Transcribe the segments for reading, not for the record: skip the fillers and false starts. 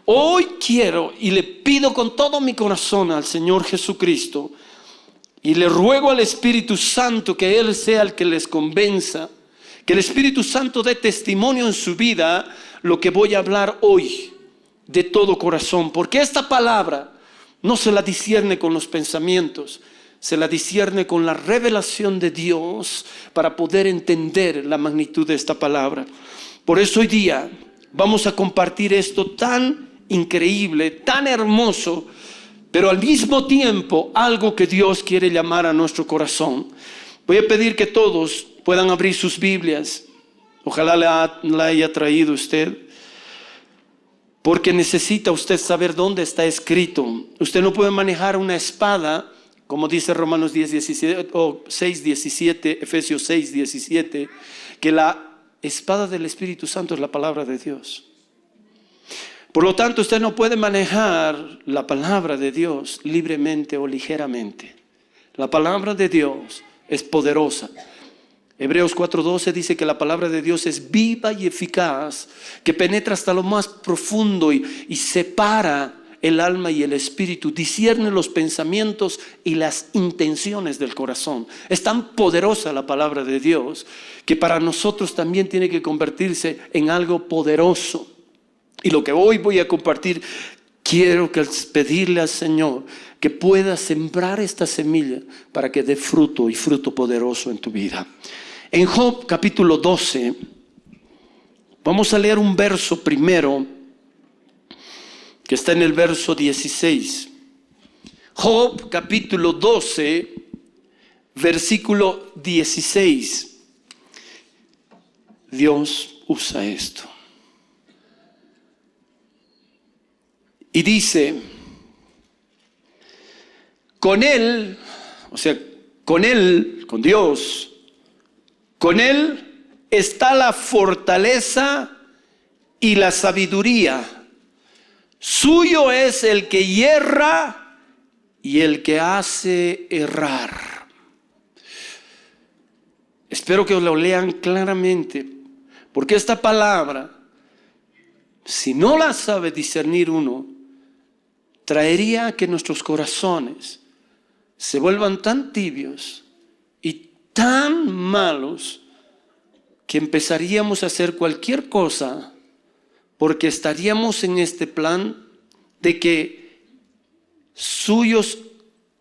Hoy quiero y le pido con todo mi corazón al Señor Jesucristo y le ruego al Espíritu Santo que Él sea el que les convenza, que el Espíritu Santo dé testimonio en su vida lo que voy a hablar hoy de todo corazón, porque esta palabra no se la discierne con los pensamientos, se la discierne con la revelación de Dios para poder entender la magnitud de esta palabra. Por eso hoy día vamos a compartir esto tan increíble, tan hermoso, pero al mismo tiempo algo que Dios quiere llamar a nuestro corazón. Voy a pedir que todos puedan abrir sus Biblias. Ojalá la haya traído usted, porque necesita usted saber dónde está escrito. Usted no puede manejar una espada, como dice Romanos 10, 17, o 6, 17, Efesios 6, 17, que la espada del Espíritu Santo es la palabra de Dios. Por lo tanto, usted no puede manejar la palabra de Dios libremente o ligeramente. La palabra de Dios es poderosa. Hebreos 4:12 dice que la palabra de Dios es viva y eficaz, que penetra hasta lo más profundo y separa el alma y el espíritu, discierne los pensamientos y las intenciones del corazón. Es tan poderosa la palabra de Dios que para nosotros también tiene que convertirse en algo poderoso. Y lo que hoy voy a compartir, quiero pedirle al Señor que pueda sembrar esta semilla para que dé fruto y fruto poderoso en tu vida. En Job capítulo 12, vamos a leer un verso primero, que está en el verso 16. Job capítulo 12, versículo 16. Dios usa esto. Y dice, con Él, o sea, con Él, con Dios, con Él está la fortaleza y la sabiduría. Suyo es el que hierra y el que hace errar. Espero que lo lean claramente, porque esta palabra, si no la sabe discernir uno, traería a que nuestros corazones se vuelvan tan tibios y tan malos que empezaríamos a hacer cualquier cosa porque estaríamos en este plan de que suyos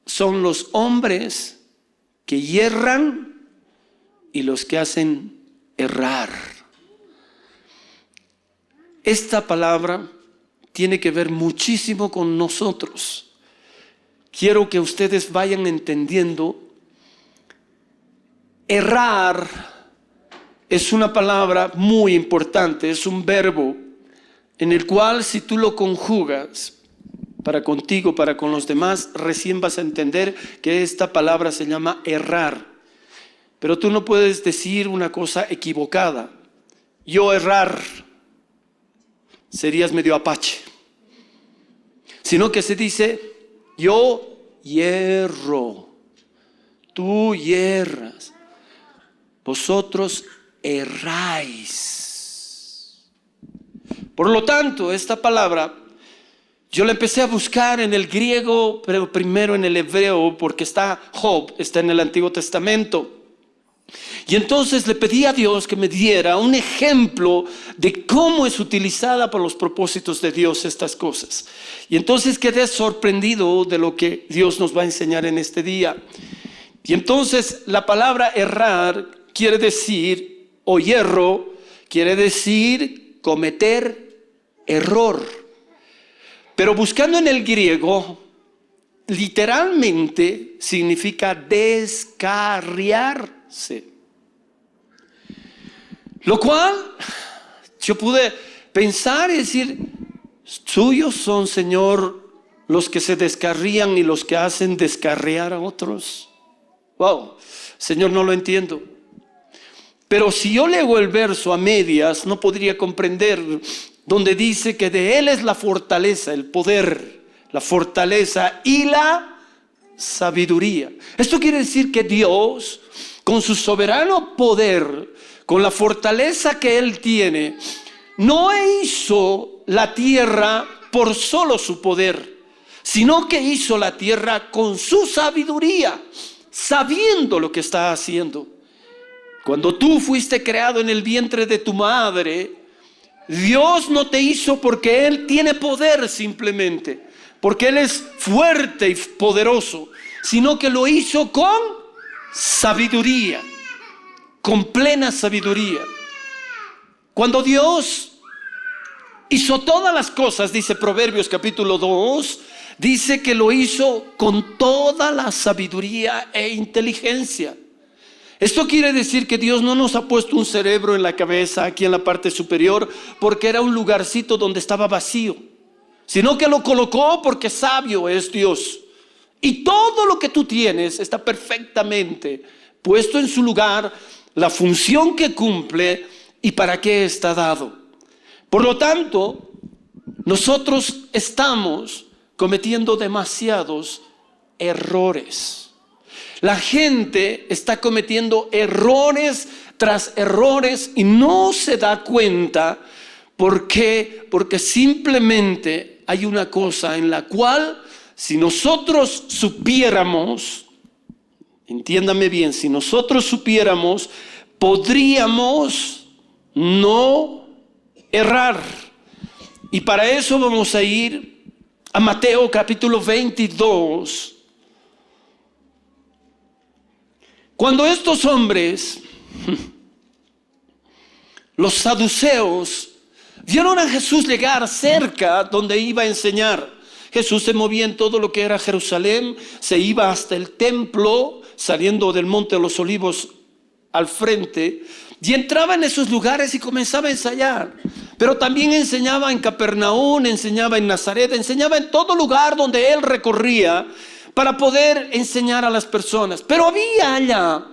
son los hombres que hierran y los que hacen errar. Esta palabra tiene que ver muchísimo con nosotros. Quiero que ustedes vayan entendiendo. Errar es una palabra muy importante, es un verbo en el cual si tú lo conjugas para contigo, para con los demás, recién vas a entender que esta palabra se llama errar. Pero tú no puedes decir una cosa equivocada. Yo errar, serías medio apache. Sino que se dice, yo hierro, tú hierras, vosotros erráis. Por lo tanto, esta palabra, yo la empecé a buscar en el griego, pero primero en el hebreo, porque Job está en el Antiguo Testamento. Y entonces le pedí a Dios que me diera un ejemplo de cómo es utilizada por los propósitos de Dios estas cosas. Y entonces quedé sorprendido de lo que Dios nos va a enseñar en este día. Y entonces la palabra errar quiere decir, o hierro, quiere decir cometer error. Pero buscando en el griego, literalmente significa descarriarse. Lo cual yo pude pensar y decir, suyos son, Señor, los que se descarrían y los que hacen descarriar a otros. Wow, Señor, no lo entiendo. Pero si yo leo el verso a medias, no podría comprender donde dice que de Él es la fortaleza, el poder, la fortaleza y la sabiduría. Esto quiere decir que Dios, con su soberano poder, con la fortaleza que Él tiene, no hizo la tierra por solo su poder, sino que hizo la tierra con su sabiduría, sabiendo lo que está haciendo. Cuando tú fuiste creado en el vientre de tu madre, Dios no te hizo porque Él tiene poder simplemente, porque Él es fuerte y poderoso, sino que lo hizo con sabiduría, con plena sabiduría. Cuando Dios hizo todas las cosas, dice Proverbios capítulo 2, dice que lo hizo con toda la sabiduría e inteligencia. Esto quiere decir que Dios no nos ha puesto un cerebro en la cabeza, aquí en la parte superior, porque era un lugarcito donde estaba vacío, sino que lo colocó porque sabio es Dios. Y todo lo que tú tienes está perfectamente puesto en su lugar, la función que cumple y para qué está dado. Por lo tanto, nosotros estamos cometiendo demasiados errores. La gente está cometiendo errores tras errores y no se da cuenta. ¿Por qué? Porque simplemente hay una cosa en la cual, si nosotros supiéramos, entiéndame bien, si nosotros supiéramos, podríamos no errar. Y para eso vamos a ir a Mateo capítulo 22. Cuando estos hombres, los saduceos, vieron a Jesús llegar cerca donde iba a enseñar, Jesús se movía en todo lo que era Jerusalén, se iba hasta el templo, saliendo del Monte de los Olivos al frente, y entraba en esos lugares y comenzaba a ensayar. Pero también enseñaba en Capernaum, enseñaba en Nazaret, enseñaba en todo lugar donde él recorría para poder enseñar a las personas. Pero había allá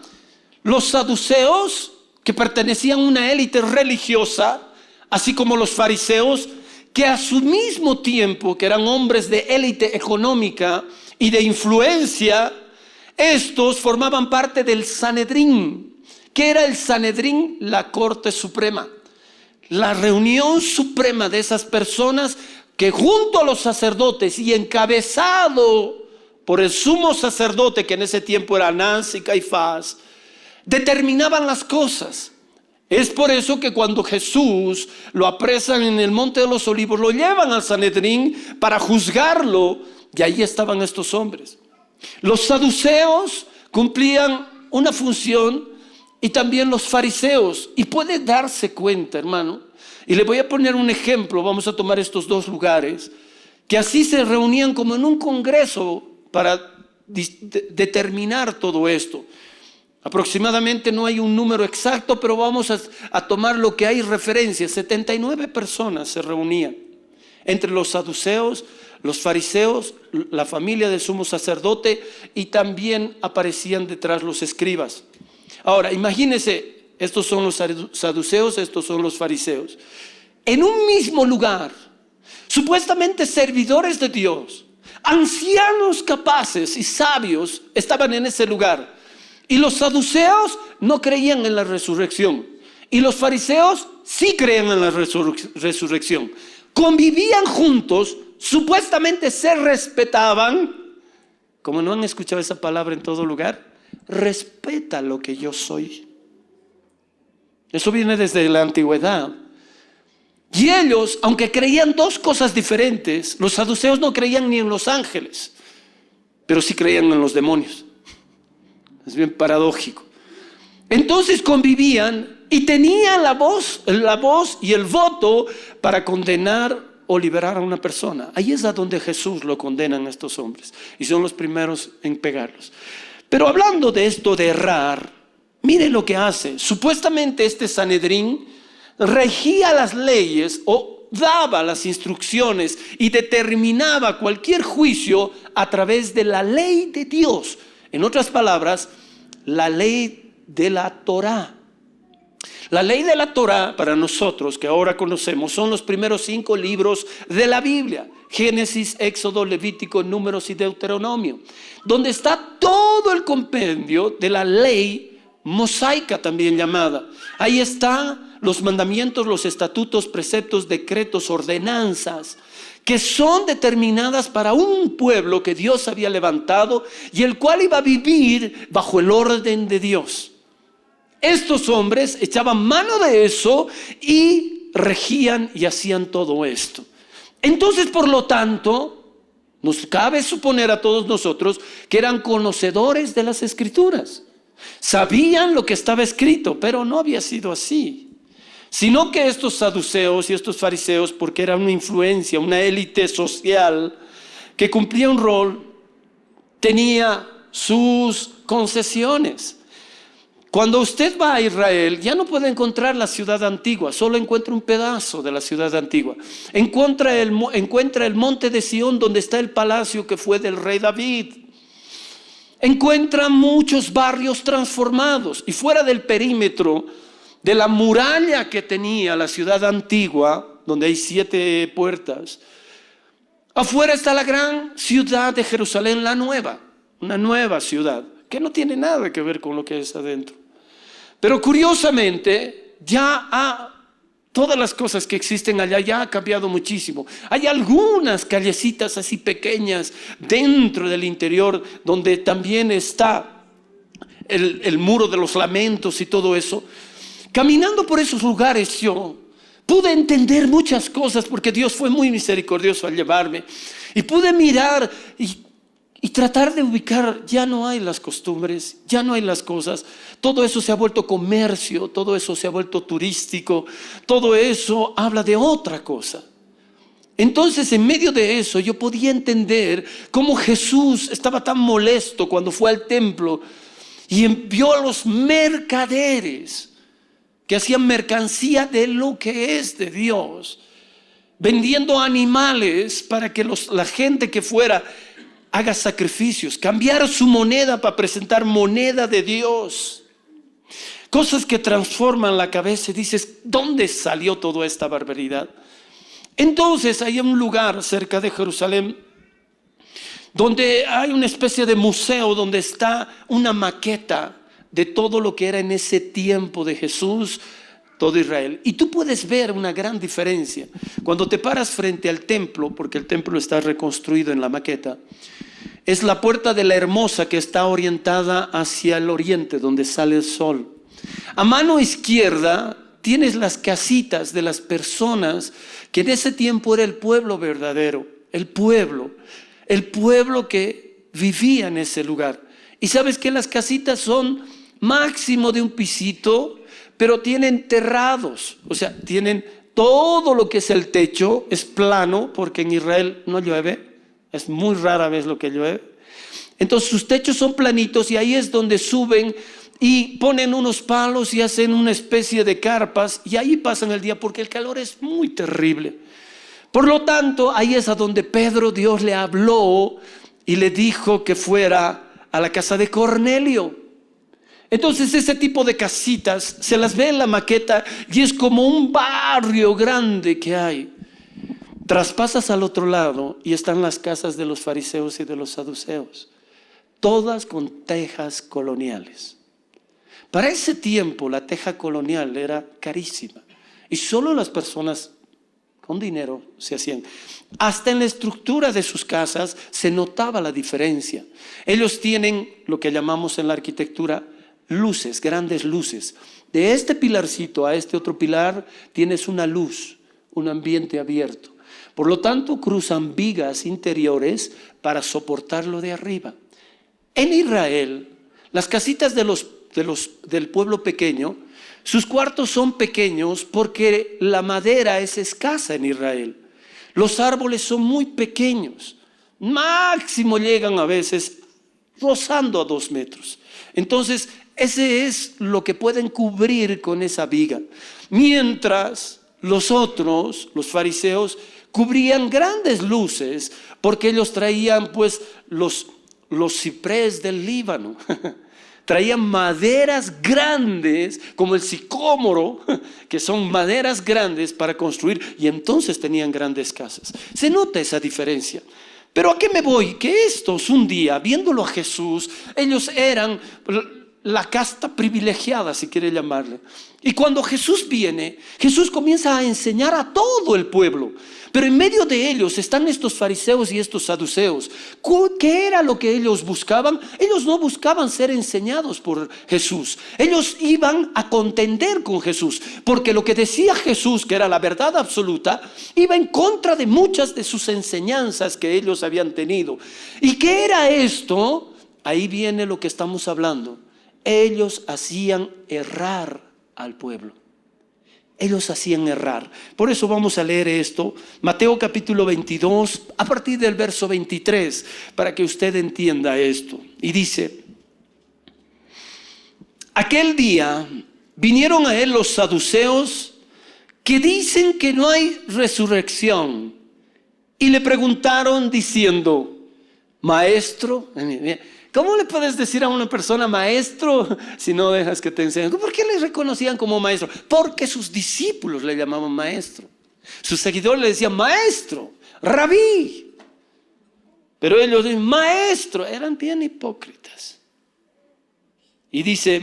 los saduceos, que pertenecían a una élite religiosa, así como los fariseos, que a su mismo tiempo, que eran hombres de élite económica y de influencia, estos formaban parte del Sanedrín. ¿Qué era el Sanedrín? La Corte Suprema, la reunión suprema de esas personas que junto a los sacerdotes y encabezado por el sumo sacerdote, que en ese tiempo era Anás y Caifás, determinaban las cosas. Es por eso que cuando Jesús lo apresan en el Monte de los Olivos, lo llevan al Sanedrín para juzgarlo, y ahí estaban estos hombres. Los saduceos cumplían una función y también los fariseos. Y puede darse cuenta, hermano, y le voy a poner un ejemplo, vamos a tomar estos dos lugares, que así se reunían como en un congreso para determinar todo esto. Aproximadamente, no hay un número exacto, pero vamos a tomar lo que hay referencia. 79 personas se reunían, entre los saduceos, los fariseos, la familia del sumo sacerdote, y también aparecían detrás los escribas. Ahora, imagínense, estos son los saduceos, estos son los fariseos. En un mismo lugar, supuestamente servidores de Dios, ancianos capaces y sabios estaban en ese lugar. Y los saduceos no creían en la resurrección. Y los fariseos sí creían en la resurrección. Convivían juntos, supuestamente se respetaban. Como no han escuchado esa palabra en todo lugar, respeta lo que yo soy. Eso viene desde la antigüedad. Y ellos, aunque creían dos cosas diferentes, los saduceos no creían ni en los ángeles, pero sí creían en los demonios. Es bien paradójico. Entonces convivían y tenían la voz y el voto para condenar o liberar a una persona. Ahí es a donde Jesús lo condenan a estos hombres, y son los primeros en pegarlos. Pero hablando de esto de errar, mire lo que hace. Supuestamente este Sanedrín regía las leyes o daba las instrucciones y determinaba cualquier juicio a través de la ley de Dios. En otras palabras, la ley de la Torá. La ley de la Torá, para nosotros que ahora conocemos, son los primeros 5 libros de la Biblia: Génesis, Éxodo, Levítico, Números y Deuteronomio, donde está todo el compendio de la ley mosaica, también llamada. Ahí están los mandamientos, los estatutos, preceptos, decretos, ordenanzas que son determinadas para un pueblo que Dios había levantado y el cual iba a vivir bajo el orden de Dios. Estos hombres echaban mano de eso y regían y hacían todo esto. Entonces, por lo tanto, nos cabe suponer a todos nosotros que eran conocedores de las Escrituras. Sabían lo que estaba escrito, pero no había sido así. Sino que estos saduceos y estos fariseos, porque era una influencia, una élite social que cumplía un rol, tenía sus concesiones. Cuando usted va a Israel, ya no puede encontrar la ciudad antigua, solo encuentra un pedazo de la ciudad antigua. Encuentra el monte de Sión, donde está el palacio que fue del rey David. Encuentra muchos barrios transformados, y fuera del perímetro de la muralla que tenía la ciudad antigua, donde hay 7 puertas, afuera está la gran ciudad de Jerusalén, la nueva, una nueva ciudad, que no tiene nada que ver con lo que es adentro. Pero curiosamente, todas las cosas que existen allá ya ha cambiado muchísimo. Hay algunas callecitas así pequeñas dentro del interior, donde también está el muro de los lamentos y todo eso. Caminando por esos lugares yo pude entender muchas cosas, porque Dios fue muy misericordioso al llevarme, y pude mirar y tratar de ubicar. Ya no hay las costumbres, ya no hay las cosas. Todo eso se ha vuelto comercio, todo eso se ha vuelto turístico, todo eso habla de otra cosa. Entonces, en medio de eso, yo podía entender cómo Jesús estaba tan molesto cuando fue al templo y envió a los mercaderes que hacían mercancía de lo que es de Dios, vendiendo animales para que la gente que fuera haga sacrificios, cambiar su moneda para presentar moneda de Dios. Cosas que transforman la cabeza y dices, ¿dónde salió toda esta barbaridad? Entonces hay un lugar cerca de Jerusalén donde hay una especie de museo, donde está una maqueta de todo lo que era en ese tiempo de Jesús, todo Israel. Y tú puedes ver una gran diferencia cuando te paras frente al templo, porque el templo está reconstruido en la maqueta. Es la puerta de la Hermosa, que está orientada hacia el oriente, donde sale el sol. A mano izquierda tienes las casitas de las personas que en ese tiempo era el pueblo verdadero, el pueblo que vivía en ese lugar. Y sabes que las casitas son máximo de un pisito, pero tienen terrados, o sea, tienen todo lo que es el techo, es plano, porque en Israel no llueve, es muy rara vez lo que llueve. Entonces sus techos son planitos, y ahí es donde suben y ponen unos palos y hacen una especie de carpas, y ahí pasan el día, porque el calor es muy terrible. Por lo tanto, ahí es a donde Dios le habló y le dijo que fuera a la casa de Cornelio. Entonces ese tipo de casitas se las ve en la maqueta y es como un barrio grande que hay. Traspasas al otro lado y están las casas de los fariseos y de los saduceos, todas con tejas coloniales. Para ese tiempo la teja colonial era carísima y solo las personas con dinero se hacían. Hasta en la estructura de sus casas se notaba la diferencia. Ellos tienen lo que llamamos en la arquitectura luces, grandes luces. De este pilarcito a este otro pilar tienes una luz, un ambiente abierto. Por lo tanto, cruzan vigas interiores para soportarlo de arriba. En Israel, las casitas del pueblo pequeño, sus cuartos son pequeños porque la madera es escasa en Israel. Los árboles son muy pequeños, máximo llegan a veces rozando a 2 metros. Entonces, ese es lo que pueden cubrir con esa viga. Mientras los otros, los fariseos, cubrían grandes luces porque ellos traían pues los ciprés del Líbano. Traían maderas grandes como el sicómoro, que son maderas grandes para construir, y entonces tenían grandes casas. Se nota esa diferencia. Pero ¿a qué me voy? Que estos un día, viéndolo a Jesús, ellos eran la casta privilegiada, si quiere llamarle. Y cuando Jesús viene, Jesús comienza a enseñar a todo el pueblo. Pero en medio de ellos están estos fariseos y estos saduceos. ¿Qué era lo que ellos buscaban? Ellos no buscaban ser enseñados por Jesús. Ellos iban a contender con Jesús, porque lo que decía Jesús, que era la verdad absoluta, iba en contra de muchas de sus enseñanzas que ellos habían tenido. ¿Y qué era esto? Ahí viene lo que estamos hablando. Ellos hacían errar al pueblo. Ellos hacían errar. Por eso vamos a leer esto, Mateo capítulo 22, a partir del verso 23, para que usted entienda esto. Y dice: aquel día vinieron a él los saduceos, que dicen que no hay resurrección, y le preguntaron diciendo: maestro, ¿cómo le puedes decir a una persona maestro si no dejas que te enseñen? ¿Por qué le reconocían como maestro? Porque sus discípulos le llamaban maestro. Sus seguidores le decían maestro, rabí. Pero ellos dicen maestro, eran bien hipócritas. Y dice: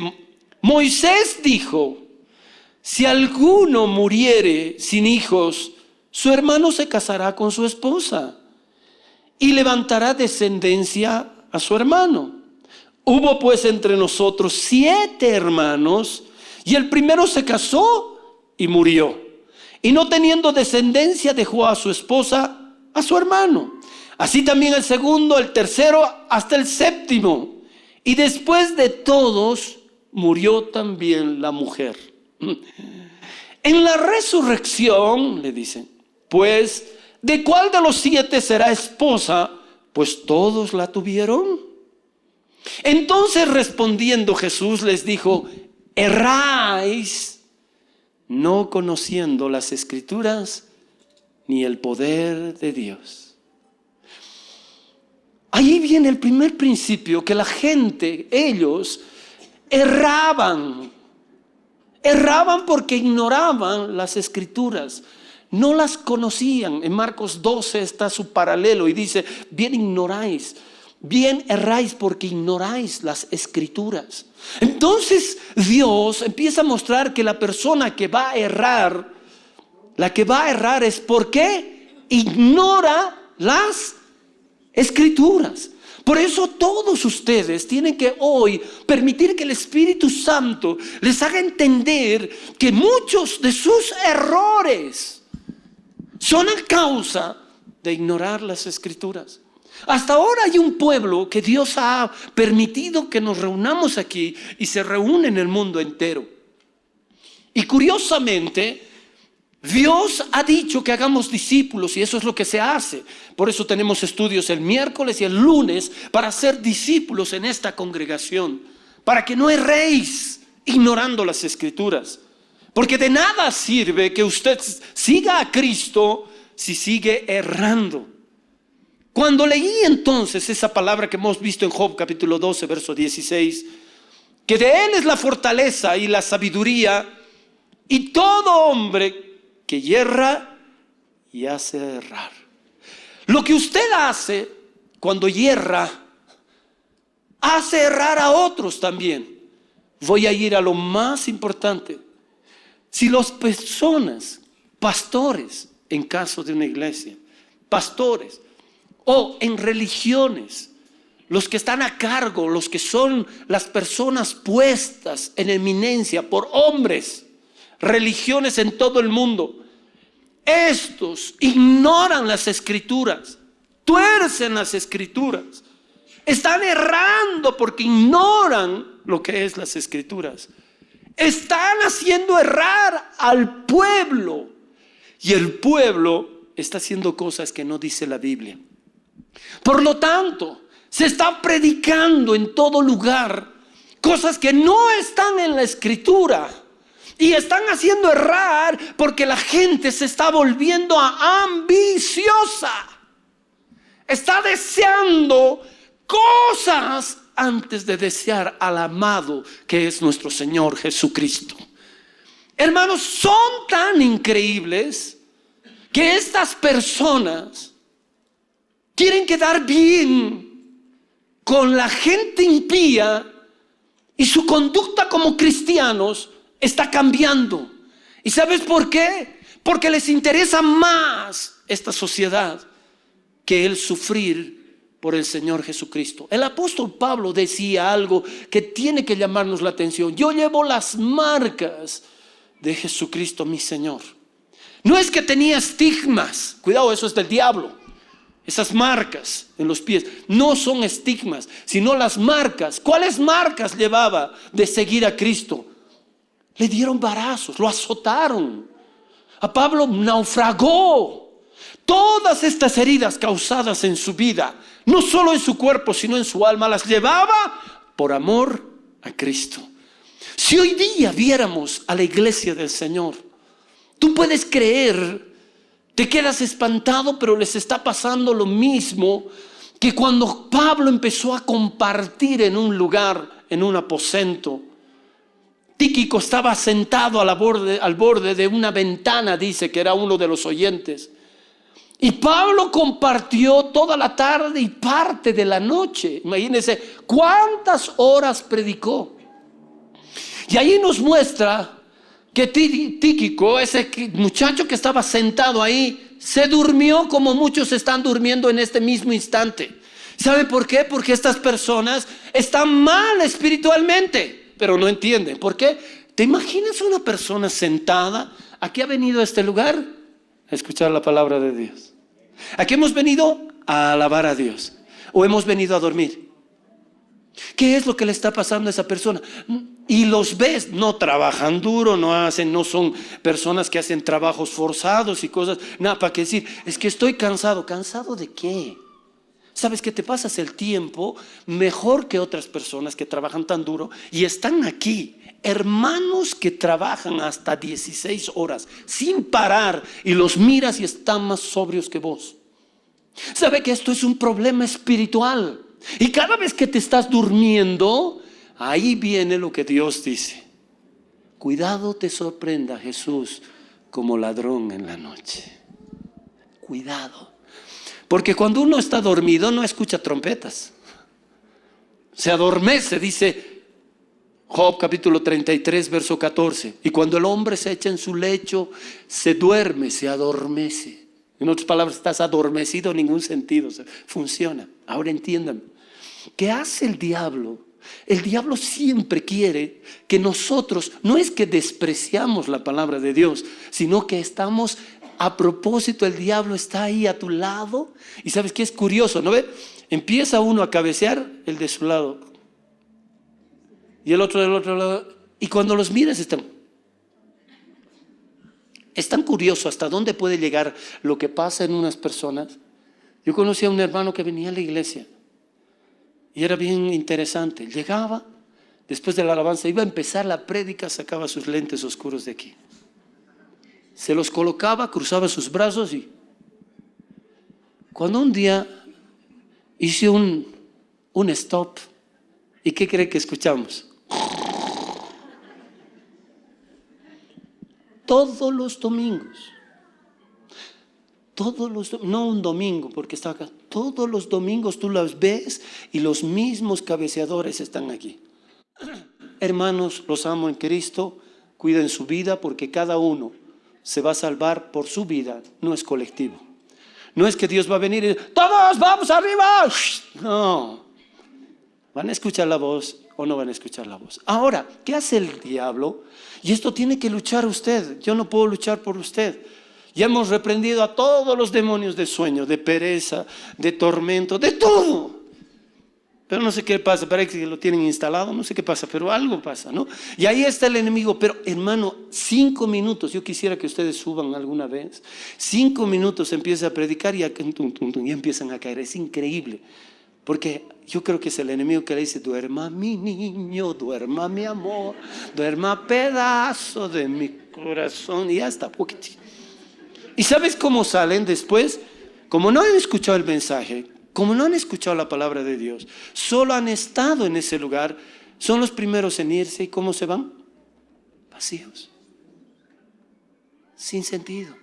Moisés dijo: si alguno muriere sin hijos, su hermano se casará con su esposa y levantará descendencia a su hermano. Hubo pues entre nosotros 7 hermanos, y el primero se casó y murió, y no teniendo descendencia dejó a su esposa a su hermano. Así también el segundo, el tercero, hasta el séptimo. Y después de todos murió también la mujer. En la resurrección, le dicen, pues, ¿de cuál de los 7 será esposa? Pues todos la tuvieron. Entonces respondiendo Jesús les dijo: erráis, no conociendo las Escrituras ni el poder de Dios. Ahí viene el primer principio, que la gente, ellos, erraban porque ignoraban las Escrituras. No las conocían. En Marcos 12 está su paralelo y dice: bien erráis porque ignoráis las Escrituras. Entonces Dios empieza a mostrar que la persona que va a errar, es porque ignora las Escrituras. Por eso todos ustedes tienen que hoy permitir que el Espíritu Santo les haga entender que muchos de sus errores son a causa de ignorar las Escrituras. Hasta ahora hay un pueblo que Dios ha permitido que nos reunamos aquí, y se reúne en el mundo entero. Y curiosamente, Dios ha dicho que hagamos discípulos, y eso es lo que se hace. Por eso tenemos estudios el miércoles y el lunes para ser discípulos en esta congregación, para que no erréis ignorando las Escrituras. Porque de nada sirve que usted siga a Cristo si sigue errando. Cuando leí entonces esa palabra que hemos visto en Job capítulo 12, verso 16, que de él es la fortaleza y la sabiduría, y todo hombre que yerra y hace errar. Lo que usted hace cuando yerra, hace errar a otros también. Voy a ir a lo más importante. Si las personas, pastores, en caso de una iglesia, pastores, o en religiones, los que están a cargo, los que son las personas puestas en eminencia por hombres, religiones en todo el mundo, estos ignoran las Escrituras, tuercen las Escrituras, están errando porque ignoran lo que es las Escrituras. Están haciendo errar al pueblo, y el pueblo está haciendo cosas que no dice la Biblia. Por lo tanto, se está predicando en todo lugar cosas que no están en la Escritura, y están haciendo errar porque la gente se está volviendo ambiciosa. Está deseando cosas antes de desear al amado que es nuestro Señor Jesucristo. Hermanos, son tan increíbles que estas personas quieren quedar bien con la gente impía Y su conducta como cristianos está cambiando. ¿Y sabes por qué? Porque les interesa más esta sociedad que el sufrir por el Señor Jesucristo. El apóstol Pablo decía algo que tiene que llamarnos la atención. Yo llevo las marcas de Jesucristo mi Señor. No es que tenía estigmas. Cuidado, eso es del diablo. Esas marcas en los pies no son estigmas, sino las marcas. ¿Cuáles marcas llevaba de seguir a Cristo? Le dieron varazos, lo azotaron. A Pablo naufragó. Todas estas heridas causadas en su vida, no solo en su cuerpo, sino en su alma, las llevaba por amor a Cristo. Si hoy día viéramos a la iglesia del Señor, tú puedes creer, te quedas espantado, pero les está pasando lo mismo que cuando Pablo empezó a compartir en un lugar, en un aposento. Tíquico estaba sentado al borde de una ventana, dice que era uno de los oyentes. Y Pablo compartió toda la tarde y parte de la noche. Imagínense cuántas horas predicó. Y ahí nos muestra que Tíquico, ese muchacho que estaba sentado ahí, se durmió como muchos están durmiendo en este mismo instante. ¿Sabe por qué? Porque estas personas están mal espiritualmente, pero no entienden. ¿Por qué? ¿Te imaginas una persona sentada? ¿A qué ha venido a este lugar? A escuchar la palabra de Dios. ¿A qué hemos venido? A alabar a Dios. ¿O hemos venido a dormir? ¿Qué es lo que le está pasando a esa persona? Y los ves, no trabajan duro, no son personas que hacen trabajos forzados y cosas, nada, para qué decir, es que estoy cansado. ¿Cansado de qué? ¿Sabes que te pasas el tiempo mejor que otras personas que trabajan tan duro y están aquí? Hermanos que trabajan hasta 16 horas sin parar y los miras y están más sobrios que vos. ¿Sabe que esto es un problema espiritual? Y cada vez que te estás durmiendo, ahí viene lo que Dios dice. Cuidado te sorprenda Jesús como ladrón en la noche. Cuidado. Porque cuando uno está dormido no escucha trompetas. Se adormece, dice Job capítulo 33, verso 14. Y cuando el hombre se echa en su lecho, se duerme, se adormece. En otras palabras, estás adormecido en ningún sentido. Funciona. Ahora entiendan. ¿Qué hace el diablo? El diablo siempre quiere que nosotros, no es que despreciamos la palabra de Dios, sino que estamos, a propósito, el diablo está ahí a tu lado. Y ¿sabes qué es curioso? ¿No ve? Empieza uno a cabecear el de su lado y el otro del otro lado. Y cuando los miras están... Es tan curioso hasta dónde puede llegar lo que pasa en unas personas. Yo conocí a un hermano que venía a la iglesia y era bien interesante. Llegaba, después de la alabanza, iba a empezar la prédica, sacaba sus lentes oscuros de aquí. Se los colocaba, cruzaba sus brazos y... Cuando un día hice un stop, ¿y qué cree que escuchamos? Todos los domingos. No un domingo porque estaba acá, todos los domingos tú las ves y los mismos cabeceadores están aquí. Hermanos, los amo en Cristo, cuiden su vida porque cada uno se va a salvar por su vida, no es colectivo. No es que Dios va a venir y todos vamos arriba. No, van a escuchar la voz o no van a escuchar la voz. Ahora, ¿qué hace el diablo? Y esto tiene que luchar usted, yo no puedo luchar por usted. Ya hemos reprendido a todos los demonios de sueño, de pereza, de tormento, de todo. Pero no sé qué pasa, parece que lo tienen instalado, no sé qué pasa, pero algo pasa, ¿no? Y ahí está el enemigo. Pero hermano, 5 minutos, yo quisiera que ustedes suban alguna vez. 5 minutos empieza a predicar y empiezan a caer. Es increíble. Porque yo creo que es el enemigo que le dice, duerma mi niño, duerma mi amor, duerma pedazo de mi corazón. Y hasta poquitito. ¿Y sabes cómo salen después? Como no han escuchado el mensaje, como no han escuchado la palabra de Dios, solo han estado en ese lugar, son los primeros en irse. ¿Y cómo se van? Vacíos. Sin sentido.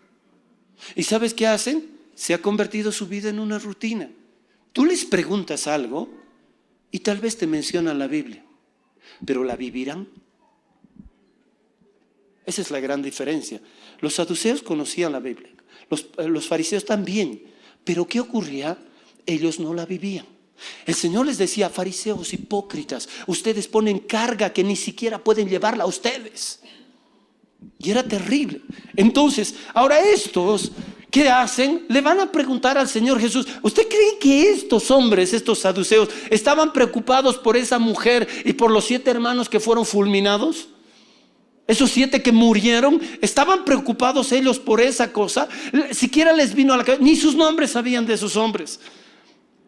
¿Y sabes qué hacen? Se ha convertido su vida en una rutina. Tú les preguntas algo y tal vez te mencionan la Biblia. pero la vivirán. Esa es la gran diferencia. Los saduceos conocían la Biblia, los fariseos también, pero ¿qué ocurría? Ellos no la vivían. El Señor les decía: fariseos hipócritas, ustedes ponen carga que ni siquiera pueden llevarla a ustedes. Y era terrible. Entonces, ahora estos, ¿qué hacen? Le van a preguntar al Señor Jesús: ¿usted cree que estos hombres, estos saduceos, estaban preocupados por esa mujer y por los 7 hermanos que fueron fulminados? Esos 7 que murieron, ¿estaban preocupados ellos por esa cosa? Siquiera les vino a la cabeza, ni sus nombres sabían de esos hombres.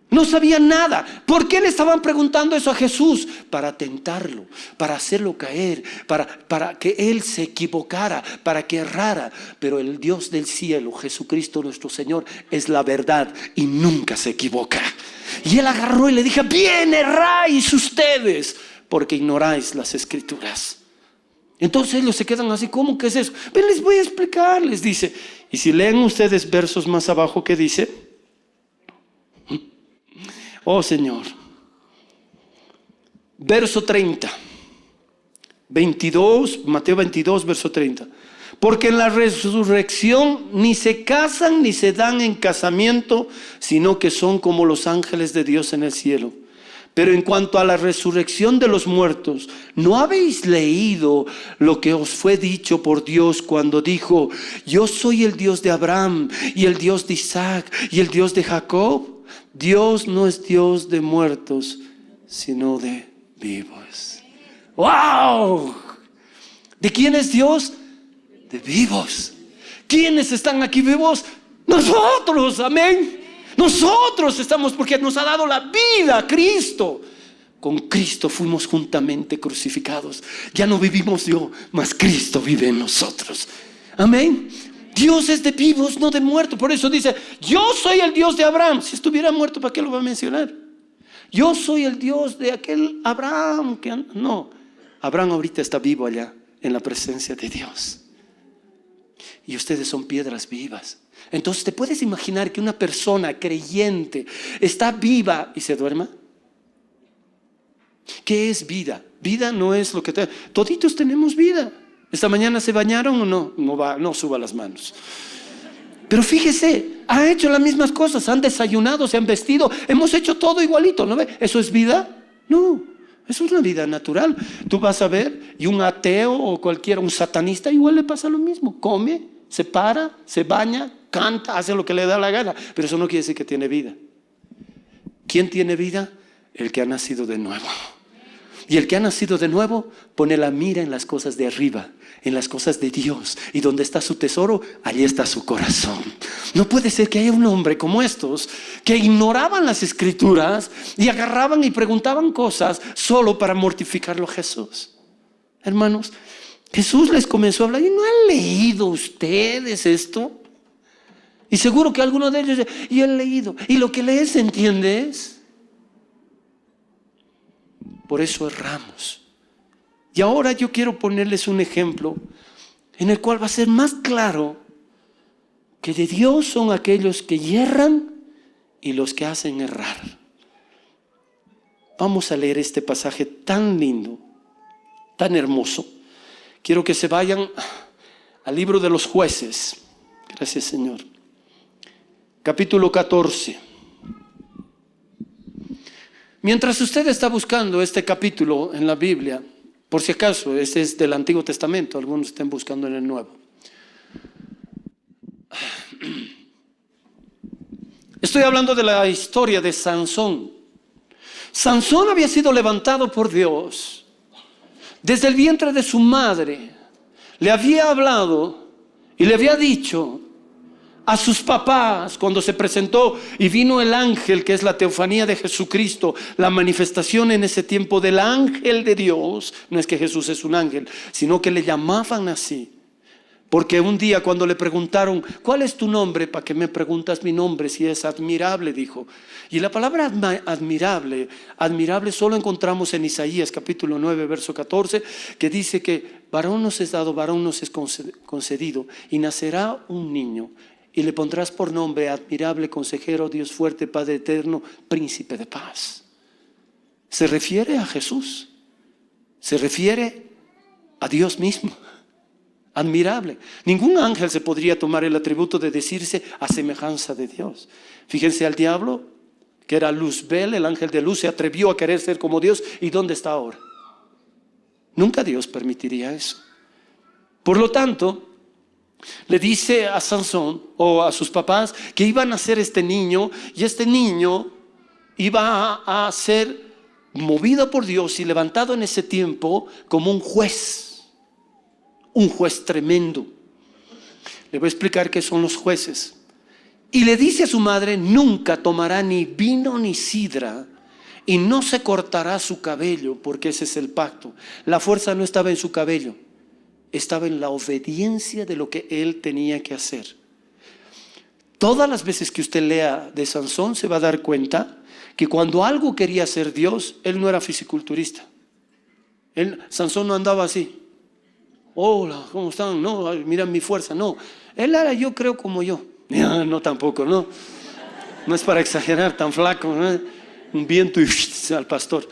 No sabían nada. ¿Por qué le estaban preguntando eso a Jesús? Para tentarlo, para hacerlo caer, para que Él se equivocara, para que errara. Pero el Dios del cielo, Jesucristo nuestro Señor, es la verdad y nunca se equivoca. Y Él agarró y le dijo: bien erráis ustedes, porque ignoráis las Escrituras. Entonces ellos se quedan así: ¿cómo que es eso? Pero les voy a explicar, les dice. Y si leen ustedes versos más abajo, ¿qué dice? Oh Señor. Verso 30. 22, Mateo 22, verso 30. Porque en la resurrección ni se casan ni se dan en casamiento, sino que son como los ángeles de Dios en el cielo. Pero en cuanto a la resurrección de los muertos, ¿no habéis leído lo que os fue dicho por Dios cuando dijo: yo soy el Dios de Abraham y el Dios de Isaac y el Dios de Jacob? Dios no es Dios de muertos, sino de vivos. ¡Wow! ¿De quién es Dios? De vivos. ¿Quiénes están aquí vivos? Nosotros, amén. Nosotros estamos, porque nos ha dado la vida a Cristo. Con Cristo fuimos juntamente crucificados. Ya no vivimos yo, mas Cristo vive en nosotros. Amén. Dios es de vivos, no de muertos. Por eso dice: yo soy el Dios de Abraham. Si estuviera muerto, ¿para qué lo va a mencionar? Yo soy el Dios de aquel Abraham que no. Abraham ahorita está vivo allá en la presencia de Dios. Y ustedes son piedras vivas. Entonces, ¿te puedes imaginar que una persona creyente está viva y se duerma? ¿Qué es vida? Vida no es lo que toditos tenemos vida. ¿Esta mañana se bañaron o no? No suba las manos. Pero fíjese, ha hecho las mismas cosas, han desayunado, se han vestido, hemos hecho todo igualito, ¿no ve? ¿Eso es vida? No, eso es una vida natural. Tú vas a ver, y un ateo o cualquiera, un satanista, igual le pasa lo mismo. Come, se para, se baña, canta, hace lo que le da la gana, pero eso no quiere decir que tiene vida. ¿Quién tiene vida? El que ha nacido de nuevo. Y el que ha nacido de nuevo pone la mira en las cosas de arriba, en las cosas de Dios. Y donde está su tesoro, allí está su corazón. No puede ser que haya un hombre como estos que ignoraban las Escrituras y agarraban y preguntaban cosas solo para mortificarlo a Jesús. Hermanos, Jesús les comenzó a hablar: ¿y no han leído ustedes esto? Y seguro que alguno de ellos dice: y he leído. Y lo que lees, ¿entiendes? Por eso erramos. Y ahora yo quiero ponerles un ejemplo en el cual va a ser más claro que de Dios son aquellos que yerran y los que hacen errar. Vamos a leer este pasaje tan lindo, tan hermoso. Quiero que se vayan al libro de los Jueces. Gracias, Señor. Capítulo 14. Mientras usted está buscando este capítulo en la Biblia, por si acaso, este es del Antiguo Testamento, algunos estén buscando en el Nuevo. Estoy hablando de la historia de Sansón. Sansón había sido levantado por Dios. Desde el vientre de su madre, le había hablado y le había dicho a sus papás cuando se presentó y vino el ángel, que es la teofanía de Jesucristo, la manifestación en ese tiempo del ángel de Dios. No es que Jesús es un ángel, sino que le llamaban así. Porque un día cuando le preguntaron: ¿cuál es tu nombre? ¿Para qué me preguntas mi nombre si es admirable? Dijo. Y la palabra admirable solo encontramos en Isaías capítulo 9 verso 14, que dice que varón nos es dado, varón nos es concedido, y nacerá un niño. Y le pondrás por nombre admirable, consejero, Dios fuerte, Padre eterno, príncipe de paz. Se refiere a Jesús. se refiere a Dios mismo. Admirable. Ningún ángel se podría tomar el atributo de decirse a semejanza de Dios. Fíjense al diablo, que era Luzbel, el ángel de luz, se atrevió a querer ser como Dios. ¿Y dónde está ahora? Nunca Dios permitiría eso. Por lo tanto, le dice a Sansón o a sus papás que iban a nacer este niño, y este niño iba a ser movido por Dios y levantado en ese tiempo como un juez tremendo. Le voy a explicar qué son los jueces. Y le dice a su madre: nunca tomará ni vino ni sidra, y no se cortará su cabello, porque ese es el pacto. La fuerza no estaba en su cabello, estaba en la obediencia de lo que él tenía que hacer. Todas las veces que usted lea de Sansón se va a dar cuenta que cuando algo quería hacer Dios, él no era fisiculturista. Sansón no andaba así: hola, ¿cómo están? No, mira mi fuerza. No, él era yo creo como yo. No, tampoco, no. No es para exagerar, tan flaco, ¿no? Un viento y al pastor.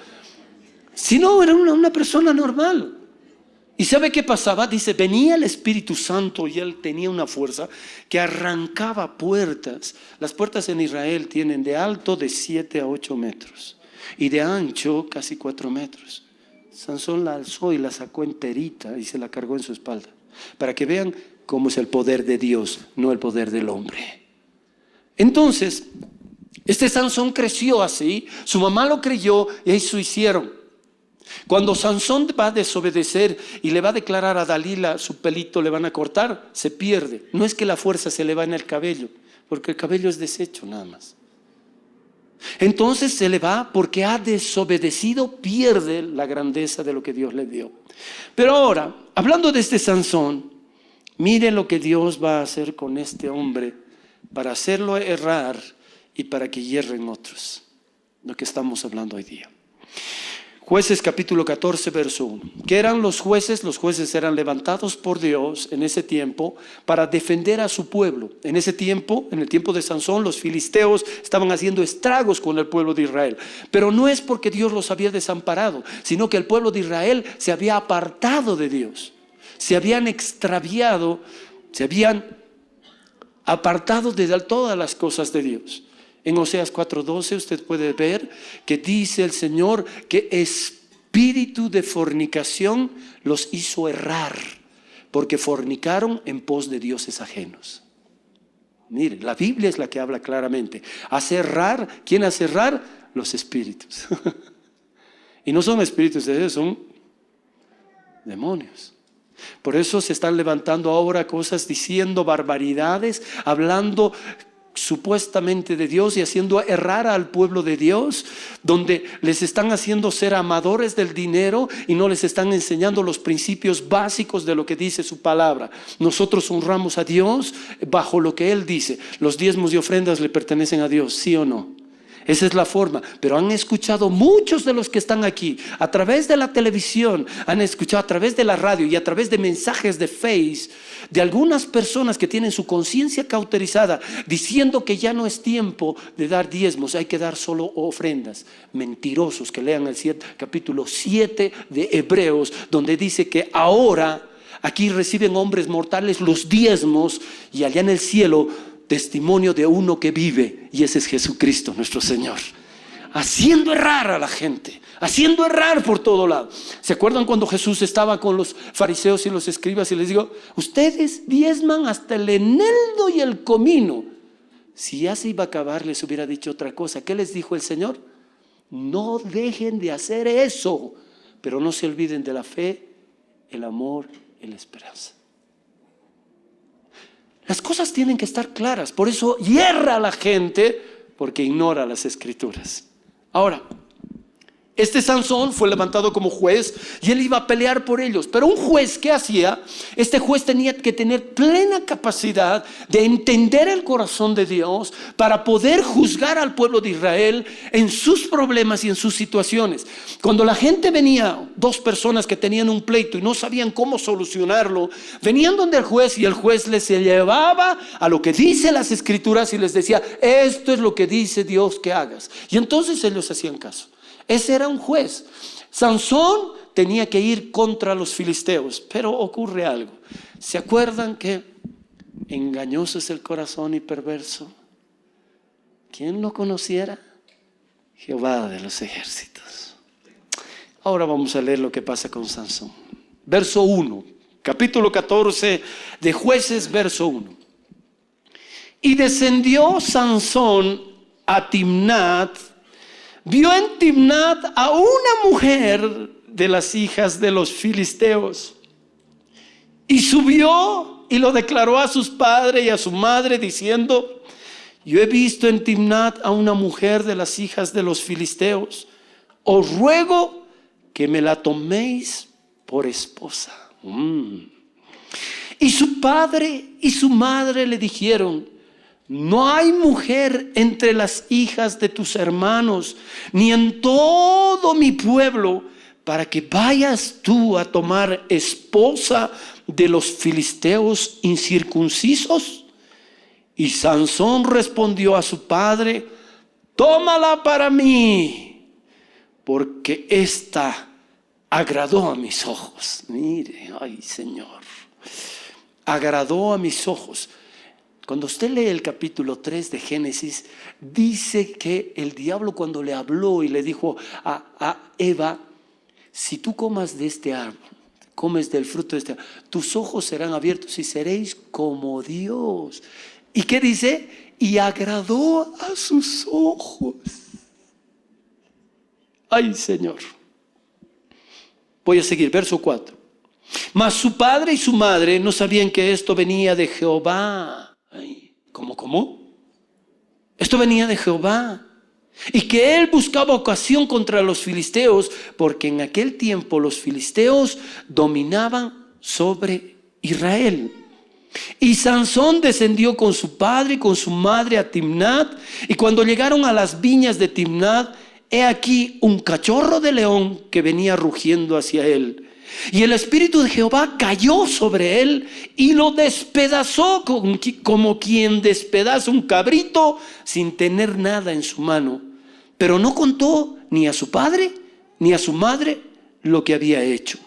Sino era una persona normal. ¿Y sabe qué pasaba? Dice, venía el Espíritu Santo y él tenía una fuerza que arrancaba puertas. Las puertas en Israel tienen de alto de 7 a 8 metros y de ancho casi 4 metros. Sansón la alzó y la sacó enterita y se la cargó en su espalda, para que vean cómo es el poder de Dios, no el poder del hombre. Entonces, este Sansón creció así, su mamá lo creyó y eso hicieron. Cuando Sansón va a desobedecer y le va a declarar a Dalila su pelito le van a cortar, se pierde. No es que la fuerza se le va en el cabello, porque el cabello es desecho nada más. Entonces se le va porque ha desobedecido, pierde la grandeza de lo que Dios le dio. Pero ahora, hablando de este Sansón, mire lo que Dios va a hacer con este hombre para hacerlo errar y para que hierren otros. Lo que estamos hablando hoy día. Jueces capítulo 14 verso 1. ¿Qué eran los jueces? Los jueces eran levantados por Dios en ese tiempo para defender a su pueblo. En ese tiempo, en el tiempo de Sansón, los filisteos estaban haciendo estragos con el pueblo de Israel. Pero no es porque Dios los había desamparado, sino que el pueblo de Israel se había apartado de Dios. Se habían extraviado, se habían apartado de todas las cosas de Dios. En Oseas 4:12 usted puede ver que dice el Señor que espíritu de fornicación los hizo errar, porque fornicaron en pos de dioses ajenos. Mire, la Biblia es la que habla claramente. Hace errar, ¿quién hace errar? Los espíritus. Y no son espíritus de Dios, son demonios. Por eso se están levantando ahora cosas, diciendo barbaridades, hablando supuestamente de Dios y haciendo errar al pueblo de Dios, donde les están haciendo ser amadores del dinero y no les están enseñando los principios básicos de lo que dice su palabra. Nosotros honramos a Dios bajo lo que Él dice. Los diezmos y ofrendas le pertenecen a Dios, ¿sí o no? Esa es la forma. Pero han escuchado muchos de los que están aquí a través de la televisión, han escuchado a través de la radio y a través de mensajes de Face de algunas personas que tienen su conciencia cauterizada, diciendo que ya no es tiempo de dar diezmos, hay que dar solo ofrendas. Mentirosos, que lean el capítulo 7 de Hebreos, donde dice que ahora aquí reciben hombres mortales los diezmos y allá en el cielo testimonio de uno que vive, y ese es Jesucristo nuestro Señor, haciendo errar a la gente, haciendo errar por todo lado. ¿Se acuerdan cuando Jesús estaba con los fariseos y los escribas y les digo, ustedes diezman hasta el eneldo y el comino? Si ya se iba a acabar les hubiera dicho otra cosa. ¿Qué les dijo el Señor? No dejen de hacer eso, pero no se olviden de la fe, el amor y la esperanza. Las cosas tienen que estar claras. Por eso hierra a la gente, porque ignora las escrituras. Ahora, este Sansón fue levantado como juez y él iba a pelear por ellos. Pero un juez, ¿qué hacía? Este juez tenía que tener plena capacidad de entender el corazón de Dios para poder juzgar al pueblo de Israel en sus problemas y en sus situaciones. Cuando la gente venía, dos personas que tenían un pleito y no sabían cómo solucionarlo, venían donde el juez y el juez les llevaba a lo que dice las escrituras y les decía, esto es lo que dice Dios que hagas. Y entonces ellos hacían caso. Ese era un juez. Sansón tenía que ir contra los filisteos. Pero ocurre algo. ¿Se acuerdan que engañoso es el corazón y perverso? ¿Quién lo conociera? Jehová de los ejércitos. Ahora vamos a leer lo que pasa con Sansón. Verso 1, capítulo 14 de Jueces, verso 1. Y descendió Sansón a Timnat, vio en Timnat a una mujer de las hijas de los filisteos, y subió y lo declaró a sus padres y a su madre, diciendo: yo he visto en Timnat a una mujer de las hijas de los filisteos. Os ruego que me la toméis por esposa. Y su padre y su madre le dijeron: no hay mujer entre las hijas de tus hermanos, ni en todo mi pueblo, para que vayas tú a tomar esposa de los filisteos incircuncisos. Y Sansón respondió a su padre: tómala para mí, porque esta agradó a mis ojos. Mire, ay Señor, agradó a mis ojos. Cuando usted lee el capítulo 3 de Génesis, dice que el diablo, cuando le habló y le dijo a Eva: si tú comas de este árbol, comes del fruto de este árbol, tus ojos serán abiertos y seréis como Dios. ¿Y qué dice? Y agradó a sus ojos. Ay, Señor. Voy a seguir, verso 4. Mas su padre y su madre no sabían que esto venía de Jehová. Ay, ¿cómo? Esto venía de Jehová. Y que él buscaba ocasión contra los filisteos, porque en aquel tiempo los filisteos dominaban sobre Israel. Y Sansón descendió con su padre y con su madre a Timnat, y cuando llegaron a las viñas de Timnat, he aquí un cachorro de león que venía rugiendo hacia él. Y el Espíritu de Jehová cayó sobre él y lo despedazó como quien despedaza un cabrito sin tener nada en su mano. Pero no contó ni a su padre ni a su madre lo que había hecho.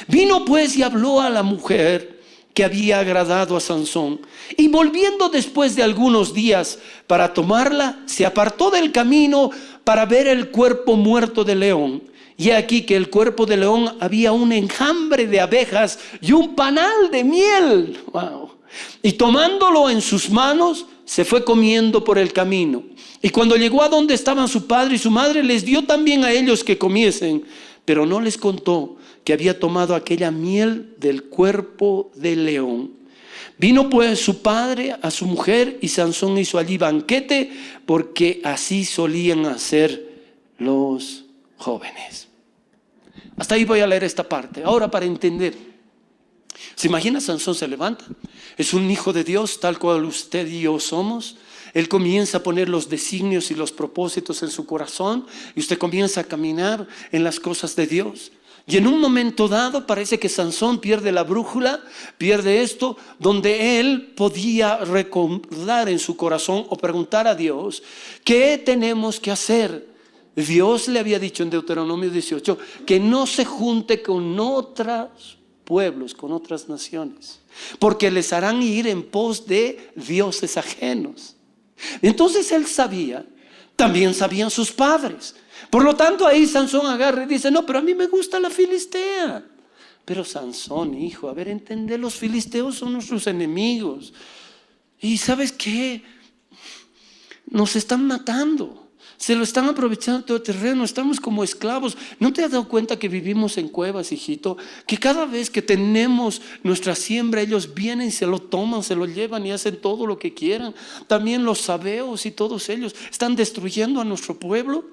Vino pues y habló a la mujer que había agradado a Sansón, y volviendo después de algunos días para tomarla, se apartó del camino para ver el cuerpo muerto del león. Y aquí que el cuerpo del león había un enjambre de abejas y un panal de miel. Wow. Y tomándolo en sus manos, se fue comiendo por el camino. Y cuando llegó a donde estaban su padre y su madre, les dio también a ellos que comiesen, pero no les contó que había tomado aquella miel del cuerpo del león. Vino pues su padre a su mujer, y Sansón hizo allí banquete, porque así solían hacer los jóvenes. Hasta ahí voy a leer esta parte. Ahora, para entender, ¿se imagina? Sansón se levanta, es un hijo de Dios tal cual usted y yo somos. Él comienza a poner los designios y los propósitos en su corazón, y usted comienza a caminar en las cosas de Dios. Y en un momento dado parece que Sansón pierde la brújula, pierde esto, donde él podía recordar en su corazón o preguntar a Dios: ¿qué tenemos que hacer? Dios le había dicho en Deuteronomio 18 que no se junte con otros pueblos, con otras naciones, porque les harán ir en pos de dioses ajenos. Entonces él sabía, también sabían sus padres. Por lo tanto, ahí Sansón agarra y dice: no, pero a mí me gusta la filistea. Pero Sansón, hijo, a ver, entender, los filisteos son nuestros enemigos. Y ¿sabes qué? Nos están matando. Se lo están aprovechando todo el terreno, estamos como esclavos. ¿No te has dado cuenta que vivimos en cuevas, hijito? Que cada vez que tenemos nuestra siembra, ellos vienen y se lo toman, se lo llevan y hacen todo lo que quieran. También los sabeos y todos ellos están destruyendo a nuestro pueblo.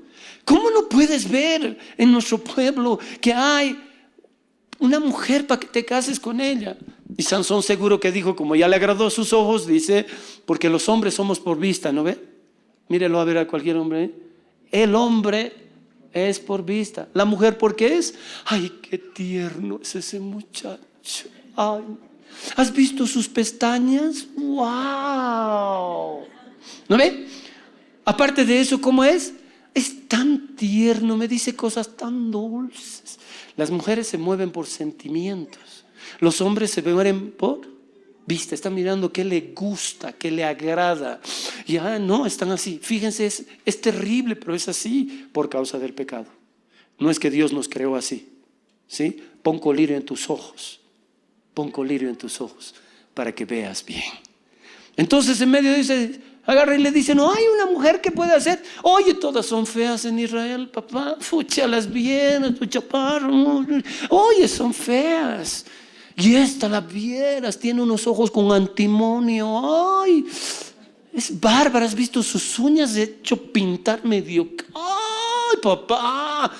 ¿Cómo no puedes ver en nuestro pueblo que hay una mujer para que te cases con ella? Y Sansón seguro que dijo, como ya le agradó a sus ojos, dice: porque los hombres somos por vista, ¿no ve? Mírelo a ver a cualquier hombre, ¿eh? El hombre es por vista. La mujer, ¿por qué es? Ay, qué tierno es ese muchacho. Ay, ¿has visto sus pestañas? ¡Wow! ¿No ve? Aparte de eso, ¿cómo es? Es tan tierno, me dice cosas tan dulces. Las mujeres se mueven por sentimientos. Los hombres se mueven por vista. Están mirando qué le gusta, qué le agrada. Y no, están así. Fíjense, es terrible, pero es así por causa del pecado. No es que Dios nos creó así, ¿sí? Pon colirio en tus ojos. Pon colirio en tus ojos para que veas bien. Entonces en medio dice, agarra y le dice, no hay una mujer que pueda hacer. Oye, todas son feas en Israel, papá. Fucha, las vieras, tu chaparro. Oye, son feas. Y esta la vieras, tiene unos ojos con antimonio. Ay, es bárbara. ¿Has visto sus uñas? He hecho pintar medio. Ay, papá.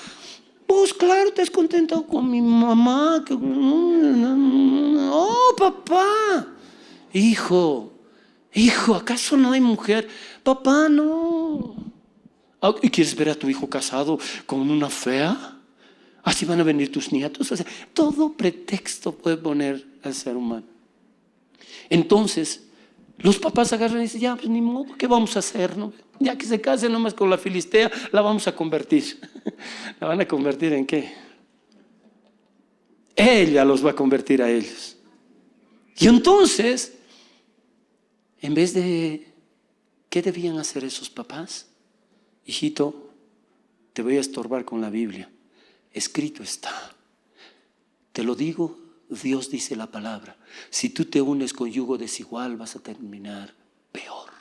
Pues claro, te has contentado con mi mamá. Oh, papá. Hijo, ¿acaso no hay mujer? Papá, no. ¿Y quieres ver a tu hijo casado con una fea? Así van a venir tus nietos. O sea, todo pretexto puede poner al ser humano. Entonces, los papás agarran y dicen, ya, pues ni modo, ¿qué vamos a hacer? ¿No? Ya que se case nomás con la filistea, la vamos a convertir. ¿La van a convertir en qué? Ella los va a convertir a ellos. Y entonces, en vez de, ¿qué debían hacer esos papás? Hijito, te voy a estorbar con la Biblia. Escrito está. Te lo digo, Dios dice la palabra. Si tú te unes con yugo desigual, vas a terminar peor.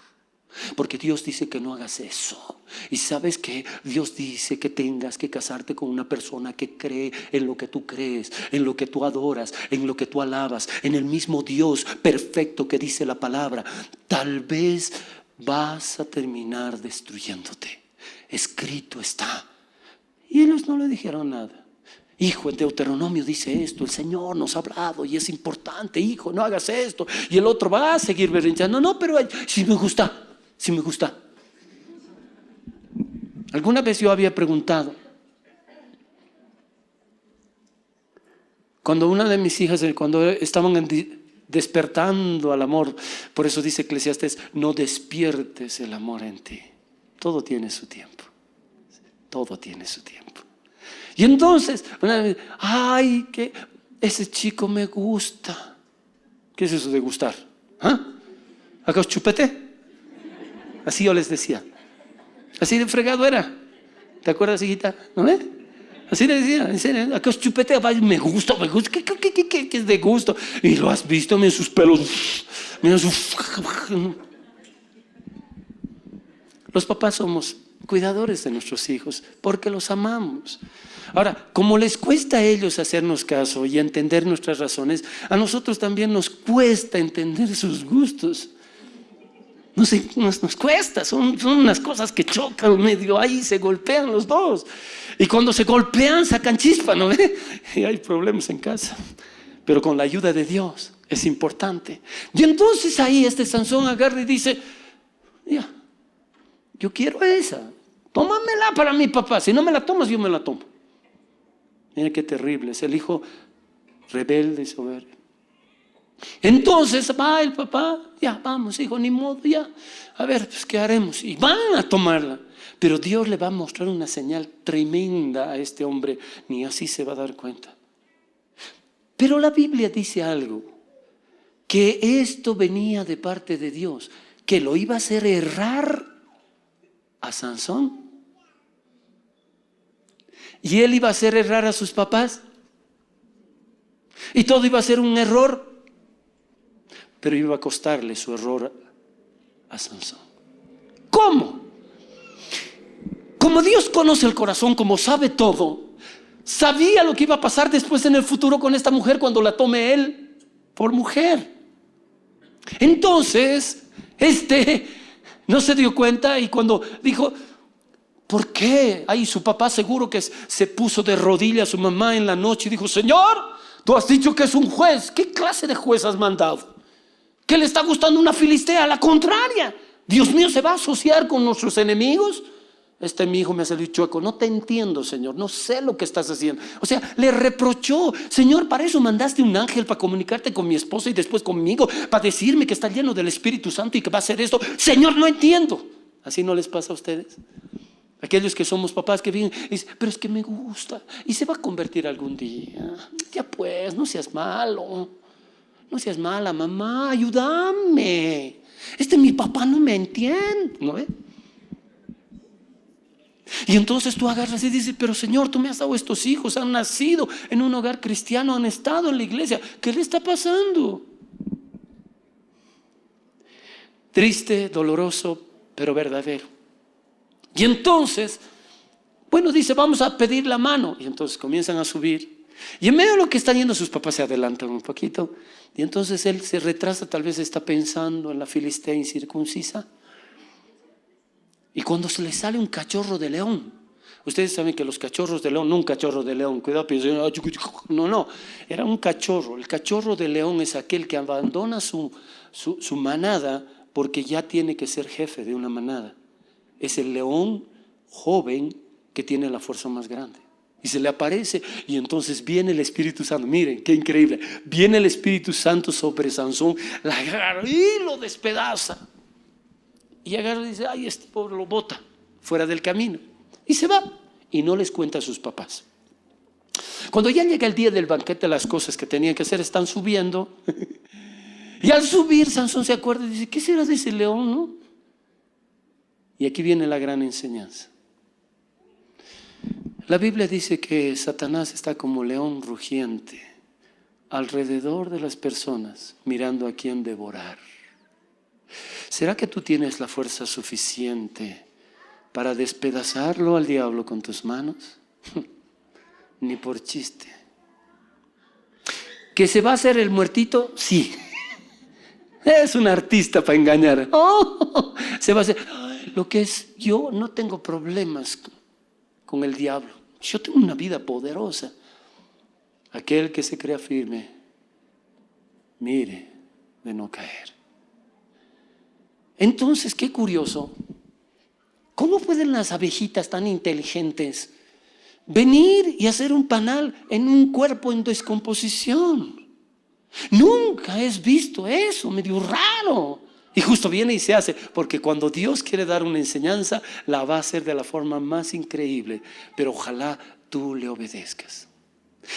Porque Dios dice que no hagas eso. Y sabes que Dios dice que tengas que casarte con una persona que cree en lo que tú crees, en lo que tú adoras, en lo que tú alabas, en el mismo Dios perfecto que dice la palabra. Tal vez vas a terminar destruyéndote. Escrito está. Y ellos no le dijeron nada. Hijo, en Deuteronomio dice esto, el Señor nos ha hablado y es importante, hijo, no hagas esto. Y el otro va a seguir berrinchando. No, pero si me gusta. Si me gusta. Alguna vez yo había preguntado, cuando una de mis hijas, cuando estaban despertando al amor, por eso dice Eclesiastés, no despiertes el amor en ti. Todo tiene su tiempo. Todo tiene su tiempo. Y entonces, una vez, ay, que ese chico me gusta. ¿Qué es eso de gustar? ¿Acaso chupete? Así yo les decía. Así de fregado era. ¿Te acuerdas, hijita? ¿No ves? Así le decía, en serio. Acá es chupete, me gusta. ¿Qué es de gusto? Y lo has visto, mira sus pelos. Mira sus... Los papás somos cuidadores de nuestros hijos porque los amamos. Ahora, como les cuesta a ellos hacernos caso y entender nuestras razones, a nosotros también nos cuesta entender sus gustos. No sé, nos cuesta, son unas cosas que chocan medio ahí, se golpean los dos. Y cuando se golpean, sacan chispa, ¿no ve? Y hay problemas en casa. Pero con la ayuda de Dios es importante. Y entonces ahí Sansón agarra y dice, ya, yo quiero esa. Tómamela para mi papá. Si no me la tomas, yo me la tomo. Mira qué terrible, es el hijo rebelde y soberbio. Entonces va el papá, ya vamos hijo, ni modo, ya, a ver, pues qué haremos, y van a tomarla, pero Dios le va a mostrar una señal tremenda a este hombre, ni así se va a dar cuenta. Pero la Biblia dice algo, que esto venía de parte de Dios, que lo iba a hacer errar a Sansón, y él iba a hacer errar a sus papás, y todo iba a ser un error. Pero iba a costarle su error a Sansón. ¿Cómo? Como Dios conoce el corazón, como sabe todo, sabía lo que iba a pasar después en el futuro con esta mujer cuando la tome él por mujer. Entonces, no se dio cuenta y cuando dijo, ¿por qué? Ahí su papá seguro que se puso de rodillas a su mamá en la noche y dijo, Señor, tú has dicho que es un juez. ¿Qué clase de juez has mandado? ¿Que le está gustando una filistea? A la contraria. Dios mío, ¿se va a asociar con nuestros enemigos? Mi hijo me ha salido chueco. No te entiendo, Señor. No sé lo que estás haciendo. O sea, le reprochó. Señor, para eso mandaste un ángel para comunicarte con mi esposa y después conmigo, para decirme que está lleno del Espíritu Santo y que va a hacer esto. Señor, no entiendo. ¿Así no les pasa a ustedes? Aquellos que somos papás que vienen y dicen, pero es que me gusta y se va a convertir algún día. Ya pues, no seas malo, no seas mala, mamá, ayúdame. Mi papá no me entiende, ¿no ve? Y entonces tú agarras y dices, pero Señor, tú me has dado estos hijos, han nacido en un hogar cristiano, han estado en la iglesia, ¿qué le está pasando? Triste, doloroso, pero verdadero. Y entonces, bueno, dice, vamos a pedir la mano. Y entonces comienzan a subir. Y en medio de lo que están yendo, sus papás se adelantan un poquito. Y entonces él se retrasa, tal vez está pensando en la filistea incircuncisa. Y cuando se le sale un cachorro de león, ustedes saben que los cachorros de león, no un cachorro de león, cuidado, no, era un cachorro. El cachorro de león es aquel que abandona su manada porque ya tiene que ser jefe de una manada. Es el león joven que tiene la fuerza más grande. Y se le aparece y entonces viene el Espíritu Santo. Miren, qué increíble. Viene el Espíritu Santo sobre Sansón, la agarra y lo despedaza. Y agarra y dice, ay, este pobre lo bota fuera del camino. Y se va y no les cuenta a sus papás. Cuando ya llega el día del banquete, las cosas que tenían que hacer están subiendo. Y al subir, Sansón se acuerda y dice, ¿qué será de ese león, no? Y aquí viene la gran enseñanza. La Biblia dice que Satanás está como león rugiente alrededor de las personas, mirando a quién devorar. ¿Será que tú tienes la fuerza suficiente para despedazarlo al diablo con tus manos? Ni por chiste. ¿Que se va a hacer el muertito? Sí. Es un artista para engañar. Se va a hacer. Lo que es, yo no tengo problemas con el diablo. Yo tengo una vida poderosa. Aquel que se crea firme, mire de no caer. Entonces, qué curioso. ¿Cómo pueden las abejitas tan inteligentes venir y hacer un panal en un cuerpo en descomposición? Nunca he visto eso, medio raro. Y justo viene y se hace, porque cuando Dios quiere dar una enseñanza, la va a hacer de la forma más increíble, pero ojalá tú le obedezcas.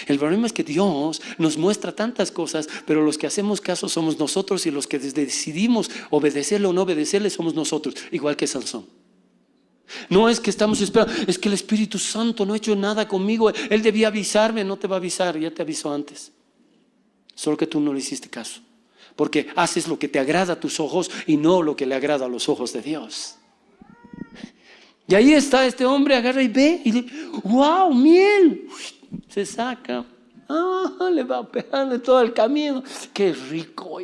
El problema es que Dios nos muestra tantas cosas, pero los que hacemos caso somos nosotros y los que decidimos obedecerle o no obedecerle somos nosotros, igual que Sansón. No es que estamos esperando, es que el Espíritu Santo no ha hecho nada conmigo, Él debía avisarme. No te va a avisar, ya te avisó antes, solo que tú no le hiciste caso. Porque haces lo que te agrada a tus ojos y no lo que le agrada a los ojos de Dios. Y ahí está este hombre, agarra y ve y dice, wow, miel. Se saca, le va a pegarle todo el camino. Qué rico.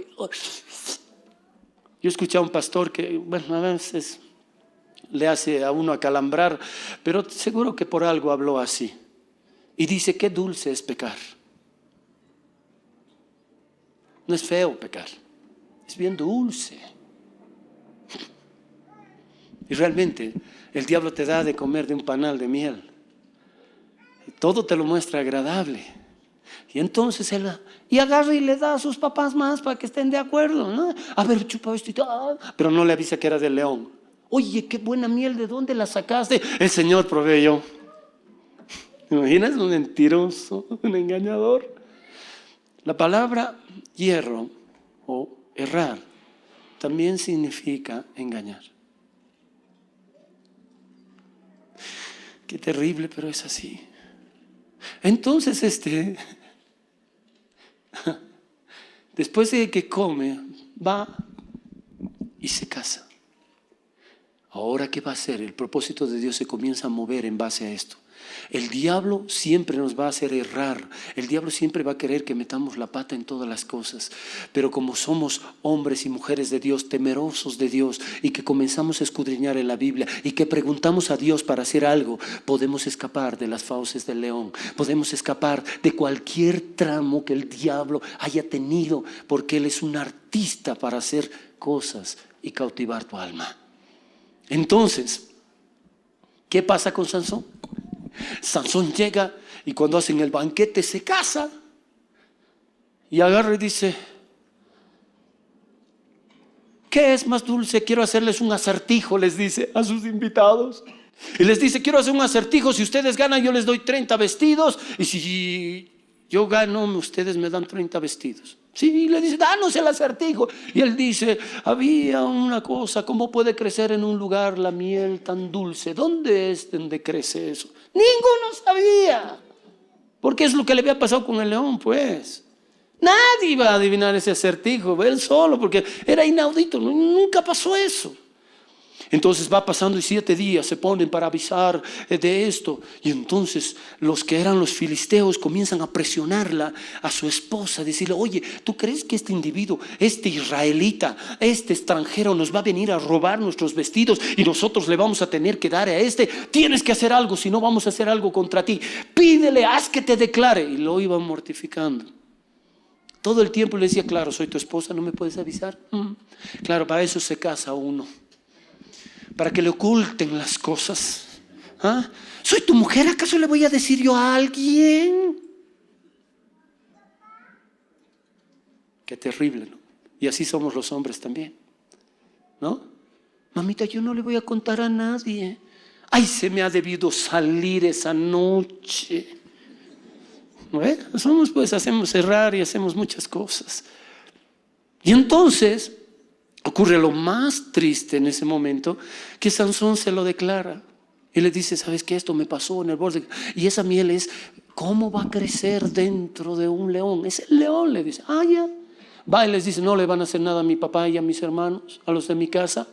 Yo escuché a un pastor que, bueno, a veces le hace a uno acalambrar, pero seguro que por algo habló así. Y dice, qué dulce es pecar. No es feo pecar, es bien dulce. Y realmente el diablo te da de comer de un panal de miel. Y todo te lo muestra agradable. Y entonces él agarra y le da a sus papás más para que estén de acuerdo, ¿no? A ver, chupa esto y tal. Pero no le avisa que era del león. Oye, qué buena miel, ¿de dónde la sacaste? El Señor proveyó. ¿Te imaginas? Un mentiroso, un engañador. La palabra hierro o errar también significa engañar. Qué terrible, pero es así. Entonces después de que come, va y se casa. Ahora, ¿qué va a hacer? El propósito de Dios se comienza a mover en base a esto. El diablo siempre nos va a hacer errar. El diablo siempre va a querer que metamos la pata en todas las cosas. Pero como somos hombres y mujeres de Dios, temerosos de Dios, y que comenzamos a escudriñar en la Biblia y que preguntamos a Dios para hacer algo, podemos escapar de las fauces del león. Podemos escapar de cualquier tramo que el diablo haya tenido, porque él es un artista para hacer cosas y cautivar tu alma. Entonces, ¿qué pasa con Sansón? Sansón llega y cuando hacen el banquete se casa y agarra y dice, ¿qué es más dulce? Quiero hacerles un acertijo, les dice a sus invitados. Y les dice, quiero hacer un acertijo, si ustedes ganan yo les doy 30 vestidos, y si yo gano ustedes me dan 30 vestidos. Sí, y le dice, danos el acertijo. Y él dice, había una cosa, ¿cómo puede crecer en un lugar la miel tan dulce? ¿Dónde es donde crece eso? Ninguno sabía, porque es lo que le había pasado con el león, pues. Nadie iba a adivinar ese acertijo, él solo, porque era inaudito, nunca pasó eso. Entonces va pasando y 7 días se ponen para avisar de esto. Y entonces los que eran los filisteos comienzan a presionarla a su esposa, decirle, oye, ¿tú crees que este individuo, este israelita, este extranjero nos va a venir a robar nuestros vestidos y nosotros le vamos a tener que dar a este? Tienes que hacer algo, si no vamos a hacer algo contra ti. Pídele, haz que te declare. Y lo iban mortificando. Todo el tiempo le decía, claro, soy tu esposa, ¿no me puedes avisar? Claro, para eso se casa uno. Para que le oculten las cosas. ¿Ah? ¿Soy tu mujer? ¿Acaso le voy a decir yo a alguien? Qué terrible, ¿no? Y así somos los hombres también, ¿no? Mamita, yo no le voy a contar a nadie. Ay, se me ha debido salir esa noche. ¿No? Somos, pues, hacemos errar y hacemos muchas cosas. Y entonces ocurre lo más triste en ese momento, que Sansón se lo declara y le dice, ¿sabes qué? Esto me pasó en el borde. Y esa miel es, ¿cómo va a crecer dentro de un león? Es el león, le dice. Ya. Va y les dice, no le van a hacer nada a mi papá y a mis hermanos, a los de mi casa.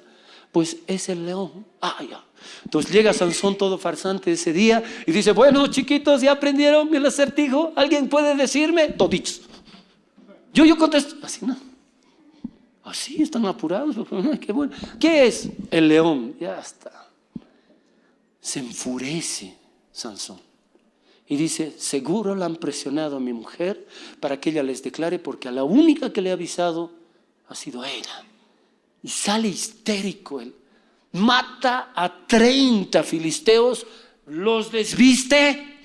Pues es el león. Ya. Entonces llega Sansón todo farsante ese día y dice, bueno, chiquitos, ¿ya aprendieron el acertijo? ¿Alguien puede decirme? Toditos. Yo contesto, así no. Así están apurados. Qué bueno. ¿Qué es? El león. Ya está. Se enfurece Sansón y dice, seguro la han presionado a mi mujer para que ella les declare, porque a la única que le ha avisado ha sido ella. Y sale histérico él. Mata a 30 filisteos, los desviste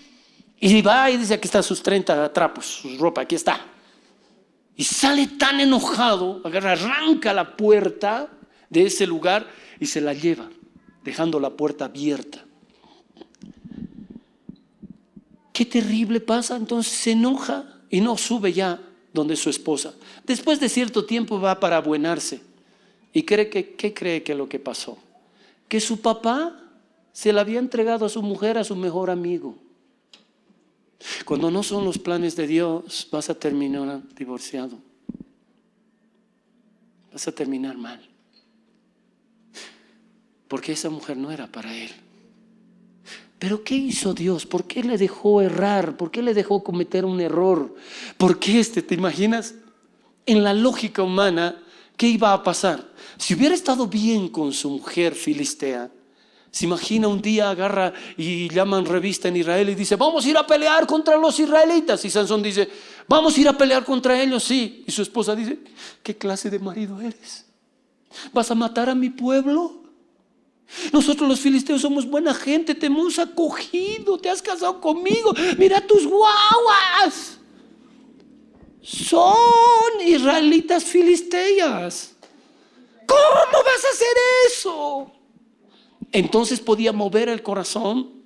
y va y dice, aquí están sus 30 trapos, su ropa, aquí está. Y sale tan enojado, arranca la puerta de ese lugar y se la lleva, dejando la puerta abierta. Qué terrible pasa. Entonces se enoja y no sube ya donde su esposa. Después de cierto tiempo va para abuenarse. ¿Y qué cree que lo que pasó? Que su papá se la había entregado a su mujer, a su mejor amigo. Cuando no son los planes de Dios, vas a terminar divorciado. Vas a terminar mal. Porque esa mujer no era para él. Pero ¿qué hizo Dios? ¿Por qué le dejó errar? ¿Por qué le dejó cometer un error? ¿Por qué te imaginas? En la lógica humana, ¿qué iba a pasar? Si hubiera estado bien con su mujer filistea, se imagina un día agarra y llaman revista en Israel y dice, vamos a ir a pelear contra los israelitas. Y Sansón dice, vamos a ir a pelear contra ellos, sí. Y su esposa dice, ¿qué clase de marido eres? ¿Vas a matar a mi pueblo? Nosotros los filisteos somos buena gente, te hemos acogido, te has casado conmigo. Mira tus guaguas. Son israelitas filisteas. ¿Cómo vas a hacer eso? Entonces podía mover el corazón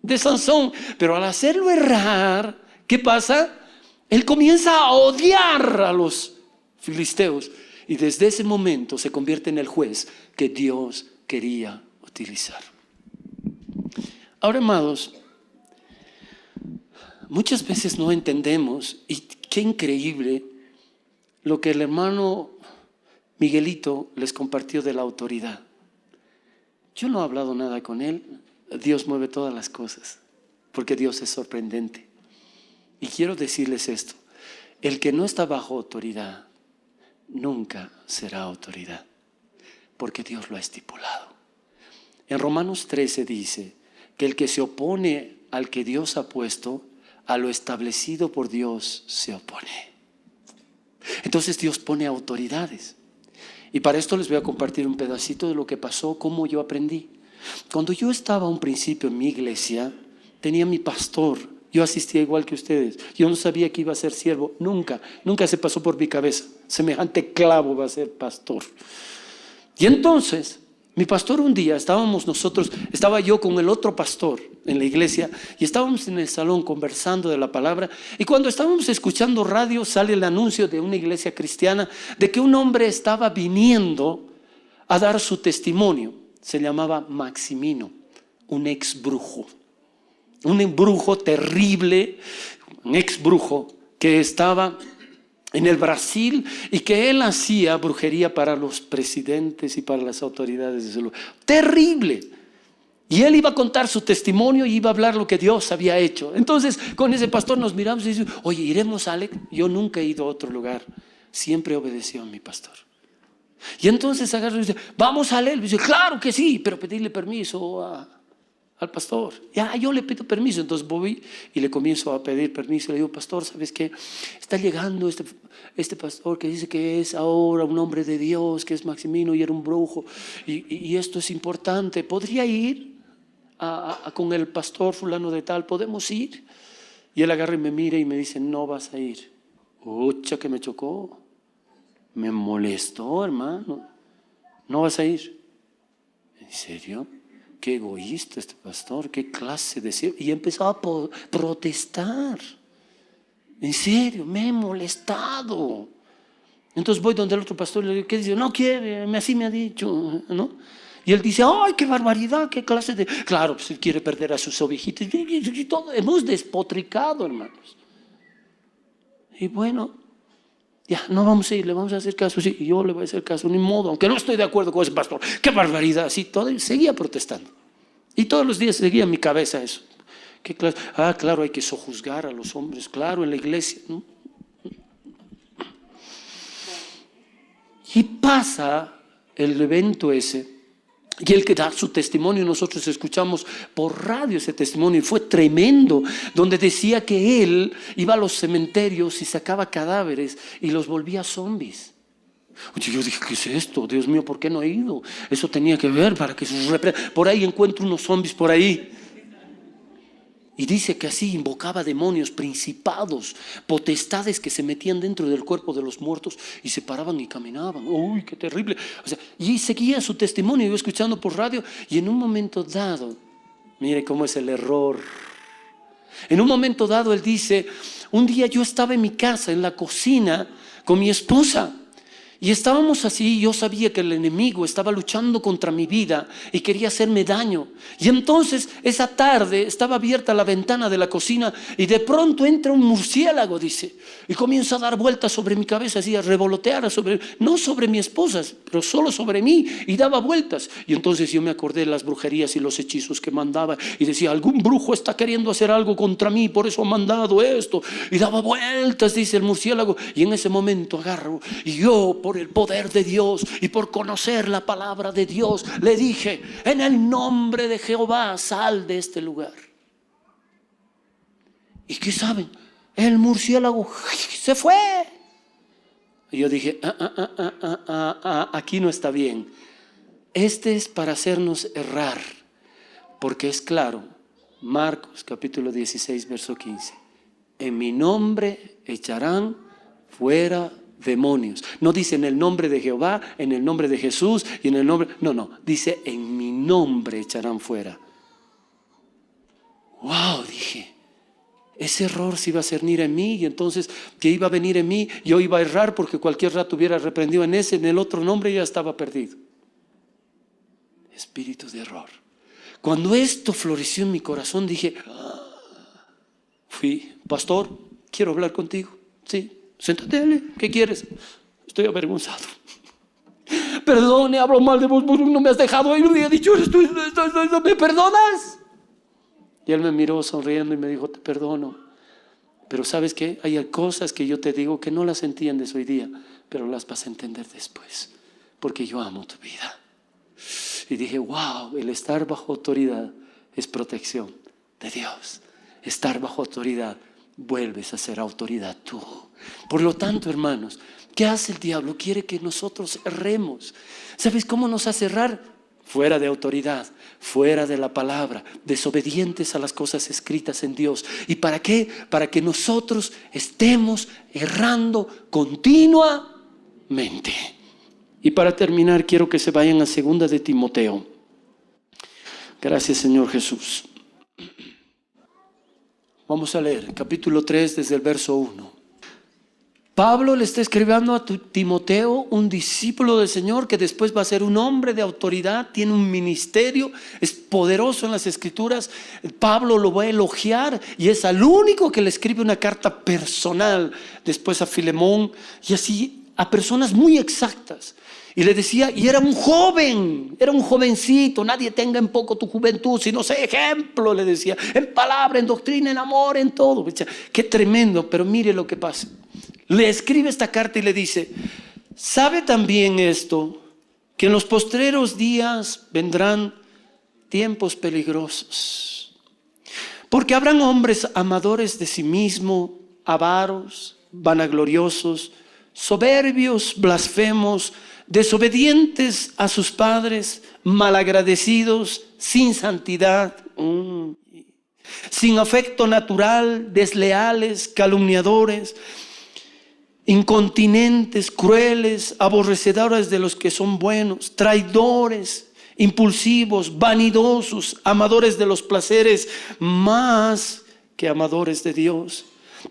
de Sansón, pero al hacerlo errar, ¿qué pasa? Él comienza a odiar a los filisteos y desde ese momento se convierte en el juez que Dios quería utilizar. Ahora, amados, muchas veces no entendemos, y qué increíble lo que el hermano Miguelito les compartió de la autoridad. Yo no he hablado nada con él. Dios mueve todas las cosas, porque Dios es sorprendente. Y quiero decirles esto: el que no está bajo autoridad nunca será autoridad, porque Dios lo ha estipulado. En Romanos 13 dice que el que se opone al que Dios ha puesto, a lo establecido por Dios se opone. Entonces Dios pone autoridades. Y para esto les voy a compartir un pedacito de lo que pasó, cómo yo aprendí. Cuando yo estaba a un principio en mi iglesia, tenía mi pastor. Yo asistía igual que ustedes. Yo no sabía que iba a ser siervo. Nunca se pasó por mi cabeza. Semejante clavo va a ser pastor. Y entonces Mi pastor un día, estaba yo con el otro pastor en la iglesia y estábamos en el salón conversando de la palabra, y cuando estábamos escuchando radio sale el anuncio de una iglesia cristiana de que un hombre estaba viniendo a dar su testimonio. Se llamaba Maximino, un ex brujo terrible, un ex brujo que estaba en el Brasil y que él hacía brujería para los presidentes y para las autoridades de ese lugar. Terrible. Y él iba a contar su testimonio y iba a hablar lo que Dios había hecho. Entonces con ese pastor nos miramos y decimos, oye, ¿iremos, Alec? Yo nunca he ido a otro lugar, siempre obedeció a mi pastor. Y entonces agarra y dice, vamos, Alec. Y dice, claro que sí, pero pedirle permiso al pastor. Ya, yo le pido permiso. Entonces voy y le comienzo a pedir permiso. Le digo, pastor, ¿sabes qué? Está llegando este pastor que dice que es ahora un hombre de Dios, que es Maximino y era un brujo, y esto es importante. ¿Podría ir con el pastor fulano de tal? ¿Podemos ir? Y él agarra y me mira y me dice, no vas a ir. Ucha, que me chocó. Me molestó, hermano. No vas a ir. ¿En serio? Qué egoísta este pastor, qué clase de... Y empezó a protestar. En serio, me he molestado. Entonces voy donde el otro pastor y le digo, ¿qué dice? No quiere, así me ha dicho, ¿no? Y él dice, ¡ay, qué barbaridad! ¿Qué clase de...? Claro, pues él quiere perder a sus ovejitas. Y todo, hemos despotricado, hermanos. Y bueno, ya, no vamos a ir, le vamos a hacer caso. Sí, yo le voy a hacer caso, ni modo, aunque no estoy de acuerdo con ese pastor. ¡Qué barbaridad! Así todo, y seguía protestando. Y todos los días seguía en mi cabeza eso. ¿Qué clase? Ah, claro, hay que sojuzgar a los hombres, claro, en la iglesia, ¿no? Y pasa el evento ese, y el que da su testimonio, nosotros escuchamos por radio ese testimonio, y fue tremendo, donde decía que él iba a los cementerios y sacaba cadáveres y los volvía zombies. Oye, yo dije, ¿qué es esto? Dios mío, ¿por qué no he ido? Eso tenía que ver para que por ahí encuentro unos zombies por ahí. Y dice que así invocaba demonios, principados, potestades que se metían dentro del cuerpo de los muertos y se paraban y caminaban. ¡Uy, qué terrible! O sea, y seguía su testimonio, yo escuchando por radio, y en un momento dado, mire cómo es el error. En un momento dado él dice, un día yo estaba en mi casa, en la cocina, con mi esposa. Y estábamos así, yo sabía que el enemigo estaba luchando contra mi vida y quería hacerme daño. Y entonces esa tarde estaba abierta la ventana de la cocina y de pronto entra un murciélago, dice, y comienza a dar vueltas sobre mi cabeza, así a revolotear, no sobre mi esposa, pero solo sobre mí, y daba vueltas. Y entonces yo me acordé de las brujerías y los hechizos que mandaba y decía, algún brujo está queriendo hacer algo contra mí, por eso ha mandado esto. Y daba vueltas, dice el murciélago, y en ese momento agarro y yo, por el poder de Dios y por conocer la palabra de Dios, le dije, en el nombre de Jehová, sal de este lugar. ¿Y qué saben? El murciélago se fue. Y yo dije, aquí no está bien. Este es para hacernos errar, porque es claro, Marcos capítulo 16 verso 15, en mi nombre echarán fuera demonios. No dice en el nombre de Jehová, en el nombre de Jesús y en el nombre, no, dice en mi nombre echarán fuera. Wow, dije, ese error se iba a cernir en mí, y entonces que iba a venir en mí, yo iba a errar porque cualquier rato hubiera reprendido en ese, en el otro nombre ya estaba perdido. Espíritu de error. Cuando esto floreció en mi corazón dije, fui, pastor, quiero hablar contigo. Sí. Siéntate, ¿qué quieres? Estoy avergonzado. Perdone, hablo mal de vos, no me has dejado ir. He dicho, ¿me perdonas? Y él me miró sonriendo y me dijo, te perdono. Pero ¿sabes qué? Hay cosas que yo te digo que no las entiendes hoy día, pero las vas a entender después, porque yo amo tu vida. Y dije, wow, el estar bajo autoridad es protección de Dios. Estar bajo autoridad, vuelves a ser autoridad tú. Por lo tanto, hermanos, ¿qué hace el diablo? Quiere que nosotros erremos. ¿Sabes cómo nos hace errar? Fuera de autoridad, fuera de la palabra, desobedientes a las cosas escritas en Dios. ¿Y para qué? Para que nosotros estemos errando continuamente. Y para terminar, quiero que se vayan a 2 de Timoteo. Gracias, Señor Jesús. Vamos a leer capítulo 3 desde el verso 1. Pablo le está escribiendo a Timoteo, un discípulo del Señor que después va a ser un hombre de autoridad, tiene un ministerio, es poderoso en las Escrituras. Pablo lo va a elogiar y es al único que le escribe una carta personal, después a Filemón y así a personas muy exactas. Y le decía, y era un joven, era un jovencito, nadie tenga en poco tu juventud, sino sé ejemplo, le decía, en palabra, en doctrina, en amor, en todo. Qué tremendo, pero mire lo que pasa. Le escribe esta carta y le dice, ¿sabe también esto? Que en los postreros días vendrán tiempos peligrosos. Porque habrán hombres amadores de sí mismo, avaros, vanagloriosos, soberbios, blasfemos, desobedientes a sus padres, malagradecidos, sin santidad, sin afecto natural, desleales, calumniadores, incontinentes, crueles, aborrecedores de los que son buenos, traidores, impulsivos, vanidosos, amadores de los placeres más que amadores de Dios,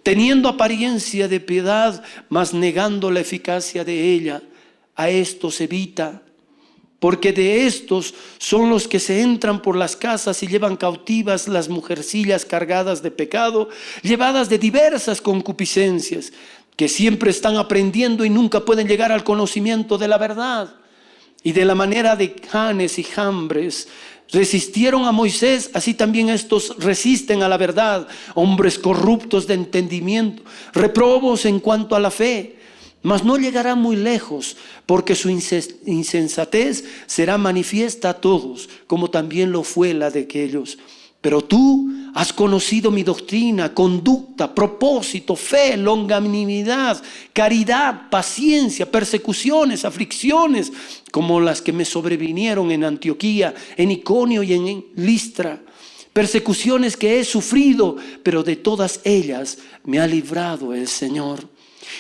teniendo apariencia de piedad, mas negando la eficacia de ella. A estos evita, porque de estos son los que se entran por las casas y llevan cautivas las mujercillas cargadas de pecado, llevadas de diversas concupiscencias, que siempre están aprendiendo y nunca pueden llegar al conocimiento de la verdad. Y de la manera de Janes y Jambres resistieron a Moisés, así también estos resisten a la verdad, hombres corruptos de entendimiento, reprobos en cuanto a la fe. Mas no llegará muy lejos, porque su insensatez será manifiesta a todos, como también lo fue la de aquellos. Pero tú has conocido mi doctrina, conducta, propósito, fe, longanimidad, caridad, paciencia, persecuciones, aflicciones, como las que me sobrevinieron en Antioquía, en Iconio y en Listra. Persecuciones que he sufrido, pero de todas ellas me ha librado el Señor.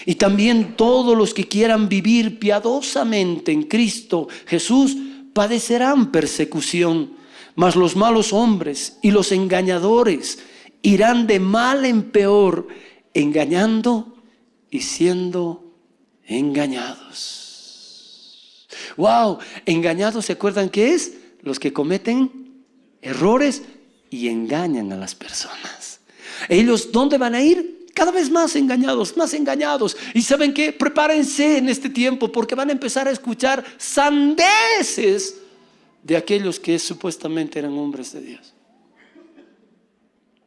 Y también todos los que quieran vivir piadosamente en Cristo Jesús padecerán persecución, mas los malos hombres y los engañadores irán de mal en peor, engañando y siendo engañados. ¡Wow! Engañados, ¿se acuerdan qué es? Los que cometen errores y engañan a las personas. Ellos, ¿dónde van a ir? Cada vez más engañados, más engañados. Y ¿saben qué? Prepárense en este tiempo porque van a empezar a escuchar sandeces de aquellos que supuestamente eran hombres de Dios.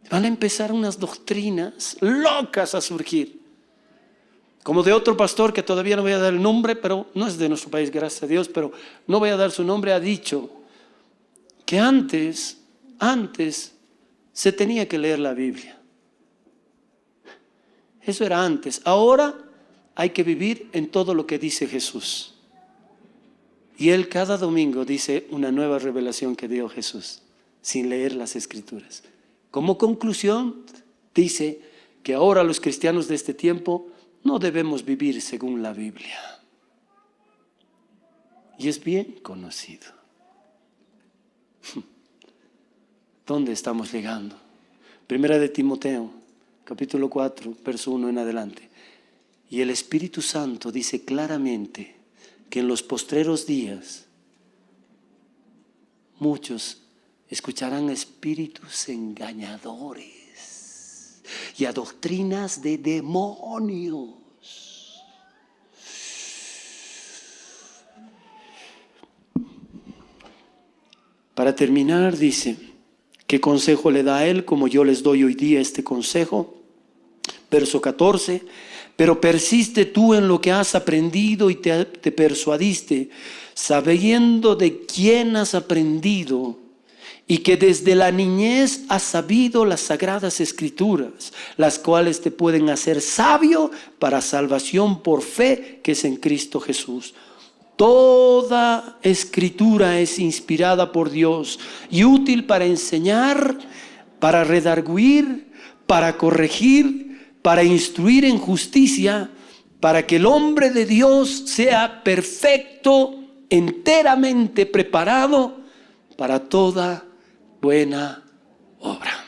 Van a empezar unas doctrinas locas a surgir. Como de otro pastor que todavía no voy a dar el nombre, pero no es de nuestro país, gracias a Dios, pero no voy a dar su nombre, ha dicho que antes se tenía que leer la Biblia. Eso era antes. Ahora hay que vivir en todo lo que dice Jesús. Y él cada domingo dice una nueva revelación que dio Jesús, sin leer las Escrituras. Como conclusión, dice que ahora los cristianos de este tiempo no debemos vivir según la Biblia. Y es bien conocido. ¿Dónde estamos llegando? 1 de Timoteo, capítulo 4, verso 1 en adelante. Y el Espíritu Santo dice claramente que en los postreros días muchos escucharán espíritus engañadores y a doctrinas de demonios. Para terminar, dice, ¿qué consejo le da a él como yo les doy hoy día este consejo? Verso 14, pero persiste tú en lo que has aprendido y te persuadiste, sabiendo de quién has aprendido y que desde la niñez has sabido las sagradas escrituras, las cuales te pueden hacer sabio para salvación por fe que es en Cristo Jesús. Toda escritura es inspirada por Dios y útil para enseñar, para redarguir, para corregir, para instruir en justicia, para que el hombre de Dios sea perfecto, enteramente preparado para toda buena obra.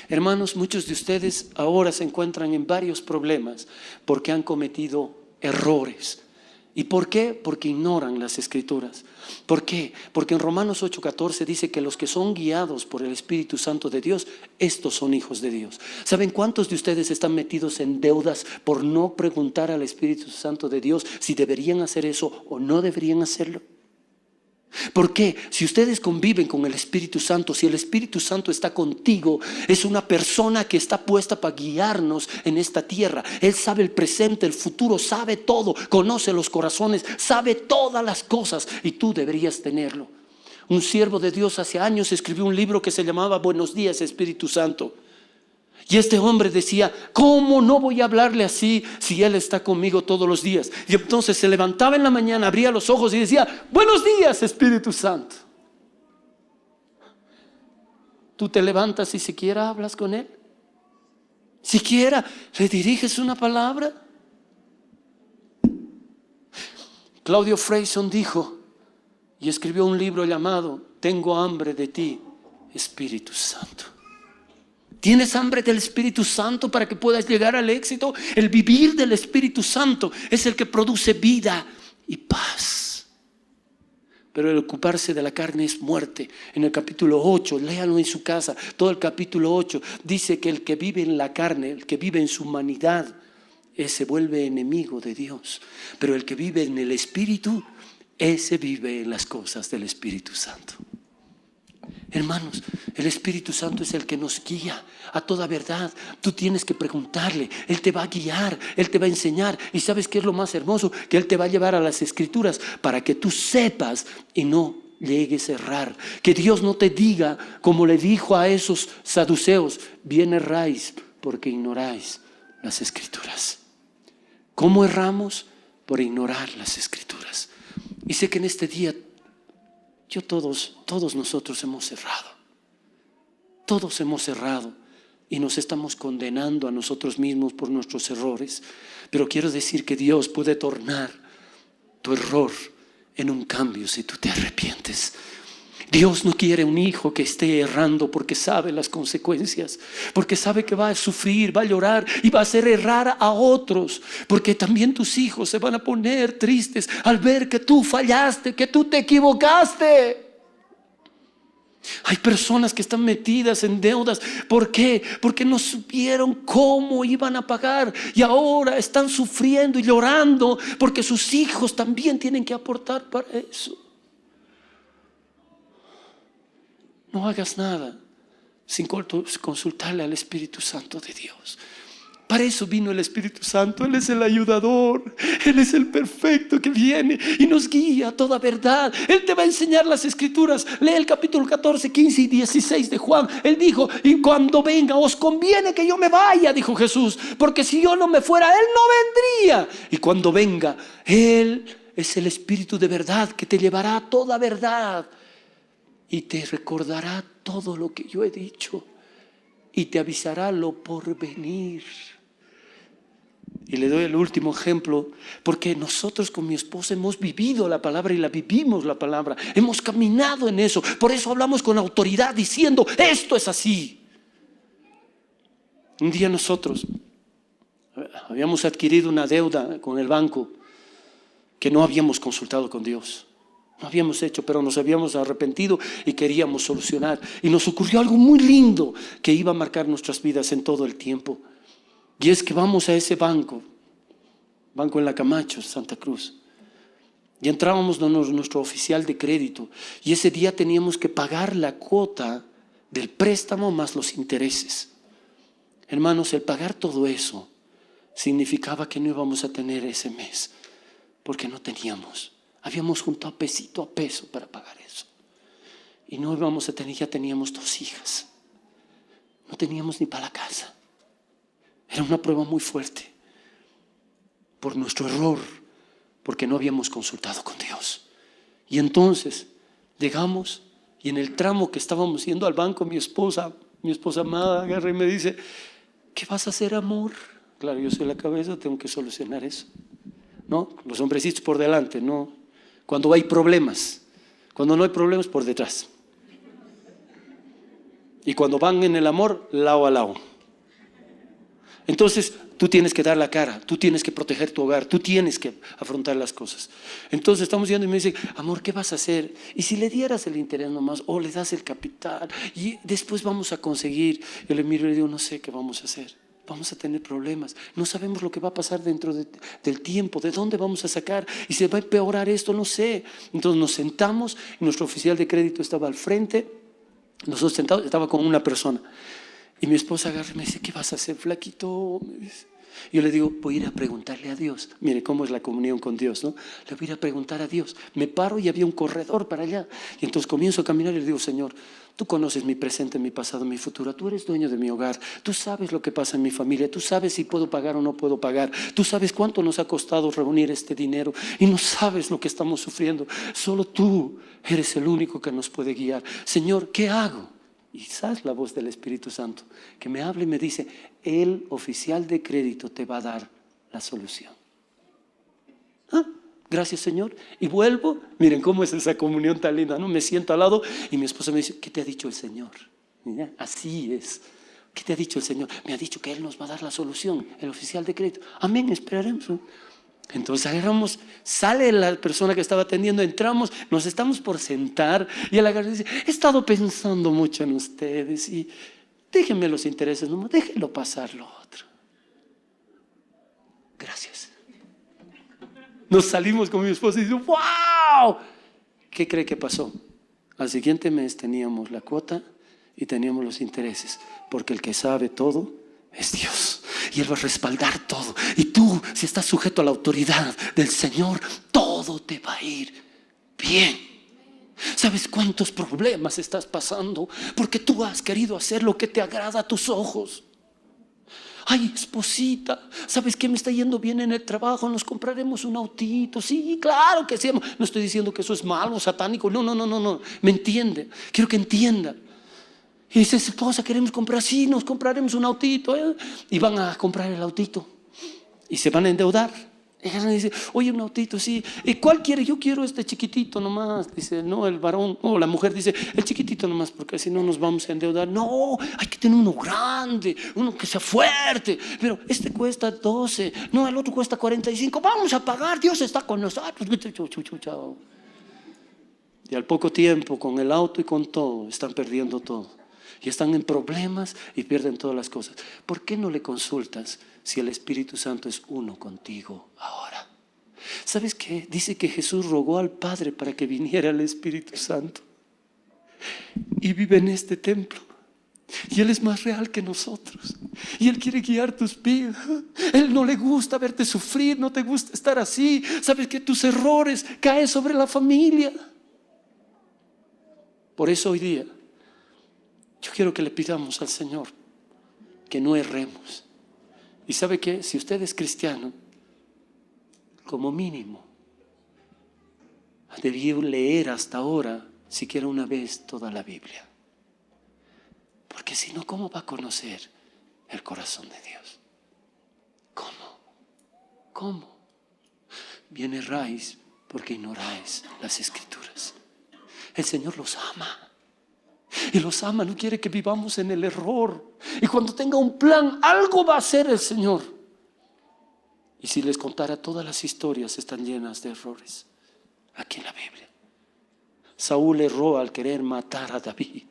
Hermanos, muchos de ustedes ahora se encuentran en varios problemas porque han cometido errores. ¿Y por qué? Porque ignoran las Escrituras. ¿Por qué? Porque en Romanos 8:14 dice que los que son guiados por el Espíritu Santo de Dios, estos son hijos de Dios. ¿Saben cuántos de ustedes están metidos en deudas por no preguntar al Espíritu Santo de Dios si deberían hacer eso o no deberían hacerlo? ¿Por qué? Si ustedes conviven con el Espíritu Santo, si el Espíritu Santo está contigo, es una persona que está puesta para guiarnos en esta tierra. Él sabe el presente, el futuro, sabe todo, conoce los corazones, sabe todas las cosas y tú deberías tenerlo. Un siervo de Dios hace años escribió un libro que se llamaba Buenos días, Espíritu Santo. Y este hombre decía, ¿cómo no voy a hablarle así si Él está conmigo todos los días? Y entonces se levantaba en la mañana, abría los ojos y decía, buenos días, Espíritu Santo. ¿Tú te levantas y siquiera hablas con Él? ¿Siquiera le diriges una palabra? Claudio Freyson dijo y escribió un libro llamado Tengo hambre de ti, Espíritu Santo. ¿Tienes hambre del Espíritu Santo para que puedas llegar al éxito? El vivir del Espíritu Santo es el que produce vida y paz. Pero el ocuparse de la carne es muerte. En el capítulo 8, léanlo en su casa, todo el capítulo 8 dice que el que vive en la carne, el que vive en su humanidad, ese vuelve enemigo de Dios. Pero el que vive en el Espíritu, ese vive en las cosas del Espíritu Santo. Hermanos, el Espíritu Santo es el que nos guía a toda verdad. Tú tienes que preguntarle, Él te va a guiar, Él te va a enseñar. ¿Y sabes qué es lo más hermoso? Que Él te va a llevar a las Escrituras para que tú sepas y no llegues a errar. Que Dios no te diga, como le dijo a esos saduceos, bien erráis porque ignoráis las Escrituras. ¿Cómo erramos? Por ignorar las Escrituras. Y sé que en este día todos nosotros hemos errado. Todos hemos errado y nos estamos condenando a nosotros mismos por nuestros errores. Pero quiero decir que Dios puede tornar tu error en un cambio si tú te arrepientes. Dios no quiere un hijo que esté errando porque sabe las consecuencias, porque sabe que va a sufrir, va a llorar y va a hacer errar a otros, porque también tus hijos se van a poner tristes al ver que tú fallaste, que tú te equivocaste. Hay personas que están metidas en deudas. ¿Por qué? Porque no supieron cómo iban a pagar y ahora están sufriendo y llorando porque sus hijos también tienen que aportar para eso. No hagas nada sin consultarle al Espíritu Santo de Dios. Para eso vino el Espíritu Santo. Él es el ayudador, Él es el perfecto que viene y nos guía a toda verdad. Él te va a enseñar las Escrituras. Lee el capítulo 14, 15 y 16 de Juan. Él dijo, y cuando venga os conviene que yo me vaya, dijo Jesús, porque si yo no me fuera, Él no vendría. Y cuando venga, Él es el Espíritu de verdad que te llevará a toda verdad y te recordará todo lo que yo he dicho y te avisará lo por venir. Y le doy el último ejemplo, porque nosotros con mi esposa hemos vivido la palabra y la vivimos la palabra. Hemos caminado en eso. Por eso hablamos con autoridad diciendo, esto es así. Un día nosotros habíamos adquirido una deuda con el banco que no habíamos consultado con Dios. No habíamos hecho, pero nos habíamos arrepentido y queríamos solucionar. Y nos ocurrió algo muy lindo que iba a marcar nuestras vidas en todo el tiempo. Y es que vamos a ese banco en la Camacho, Santa Cruz. Y entrábamos nuestro oficial de crédito. Y ese día teníamos que pagar la cuota del préstamo más los intereses. Hermanos, el pagar todo eso significaba que no íbamos a tener ese mes, porque no teníamos. Habíamos juntado pesito a peso para pagar eso. Y no íbamos a tener, ya teníamos 2 hijas. No teníamos ni para la casa. Era una prueba muy fuerte por nuestro error, porque no habíamos consultado con Dios. Y entonces llegamos y en el tramo que estábamos yendo al banco, mi esposa amada agarra y me dice, ¿qué vas a hacer, amor? Claro, yo soy la cabeza, tengo que solucionar eso. ¿No? Los hombrecitos por delante, no. Cuando hay problemas. Cuando no hay problemas, por detrás. Y cuando van en el amor, lado a lado. Entonces, tú tienes que dar la cara, tú tienes que proteger tu hogar, tú tienes que afrontar las cosas. Entonces estamos yendo y me dice, amor, ¿qué vas a hacer? Y si le dieras el interés nomás, o le das el capital, y después vamos a conseguir. Yo le miro y le digo, no sé qué vamos a hacer. Vamos a tener problemas, no sabemos lo que va a pasar dentro del tiempo, de dónde vamos a sacar, y se va a empeorar esto, no sé. Entonces nos sentamos, y nuestro oficial de crédito estaba al frente, nosotros sentados, estaba con una persona. Y mi esposa agarra y me dice, ¿qué vas a hacer, flaquito? Me dice. Yo le digo, voy a ir a preguntarle a Dios. Mire cómo es la comunión con Dios, ¿no? Le voy a ir a preguntar a Dios. Me paro y había un corredor para allá. Y entonces comienzo a caminar y le digo, Señor, tú conoces mi presente, mi pasado, mi futuro. Tú eres dueño de mi hogar. Tú sabes lo que pasa en mi familia. Tú sabes si puedo pagar o no puedo pagar. Tú sabes cuánto nos ha costado reunir este dinero. Y no sabes lo que estamos sufriendo. Solo tú eres el único que nos puede guiar. Señor, ¿qué hago? Y quizás la voz del Espíritu Santo que me habla y me dice, el oficial de crédito te va a dar la solución. Gracias, Señor. Y vuelvo, miren cómo es esa comunión tan linda, ¿no? Me siento al lado y mi esposa me dice, ¿qué te ha dicho el Señor? Mira, así es. ¿Qué te ha dicho el Señor? Me ha dicho que Él nos va a dar la solución, el oficial de crédito. Amén, esperaremos. Entonces agarramos, sale la persona que estaba atendiendo, entramos, nos estamos por sentar y él agarra y dice, he estado pensando mucho en ustedes y déjenme los intereses, no, déjenlo pasar lo otro. Gracias. Nos salimos con mi esposa y dice, ¡wow! ¿Qué cree que pasó? Al siguiente mes teníamos la cuota y teníamos los intereses, porque el que sabe todo es Dios. Y Él va a respaldar todo. Y tú, si estás sujeto a la autoridad del Señor, todo te va a ir bien. ¿Sabes cuántos problemas estás pasando? Porque tú has querido hacer lo que te agrada a tus ojos. Ay, esposita, ¿sabes qué? Me está yendo bien en el trabajo, nos compraremos un autito. Sí, claro que sí. No estoy diciendo que eso es malo, satánico. No. ¿Me entiende? Quiero que entienda. Y dice, esposa, queremos comprar, sí, nos compraremos un autito. Y van a comprar el autito. Y se van a endeudar. Y ella dice, oye, un autito, sí. ¿Y cuál quiere? Yo quiero este chiquitito nomás. Dice, no, el varón, o la mujer dice, el chiquitito nomás, porque si no nos vamos a endeudar. No, hay que tener uno grande, uno que sea fuerte. Pero este cuesta 12, no, el otro cuesta 45. Vamos a pagar, Dios está con nosotros. Y al poco tiempo, con el auto y con todo, están perdiendo todo. Y están en problemas y pierden todas las cosas. ¿Por qué no le consultas si el Espíritu Santo es uno contigo ahora? ¿Sabes qué? Dice que Jesús rogó al Padre para que viniera el Espíritu Santo. Y vive en este templo. Y Él es más real que nosotros. Y Él quiere guiar tus vidas. Él no le gusta verte sufrir, no te gusta estar así. Sabes que tus errores caen sobre la familia. Por eso hoy día yo quiero que le pidamos al Señor que no erremos. Y ¿sabe qué? Si usted es cristiano, como mínimo, debió leer hasta ahora, siquiera una vez, toda la Biblia. Porque si no, ¿cómo va a conocer el corazón de Dios? ¿Cómo? Bien erráis porque ignoráis las Escrituras. El Señor los ama. Y los ama, no quiere que vivamos en el error. Y cuando tenga un plan, algo va a hacer el Señor. Y si les contara, todas las historias están llenas de errores aquí en la Biblia. Saúl erró al querer matar a David,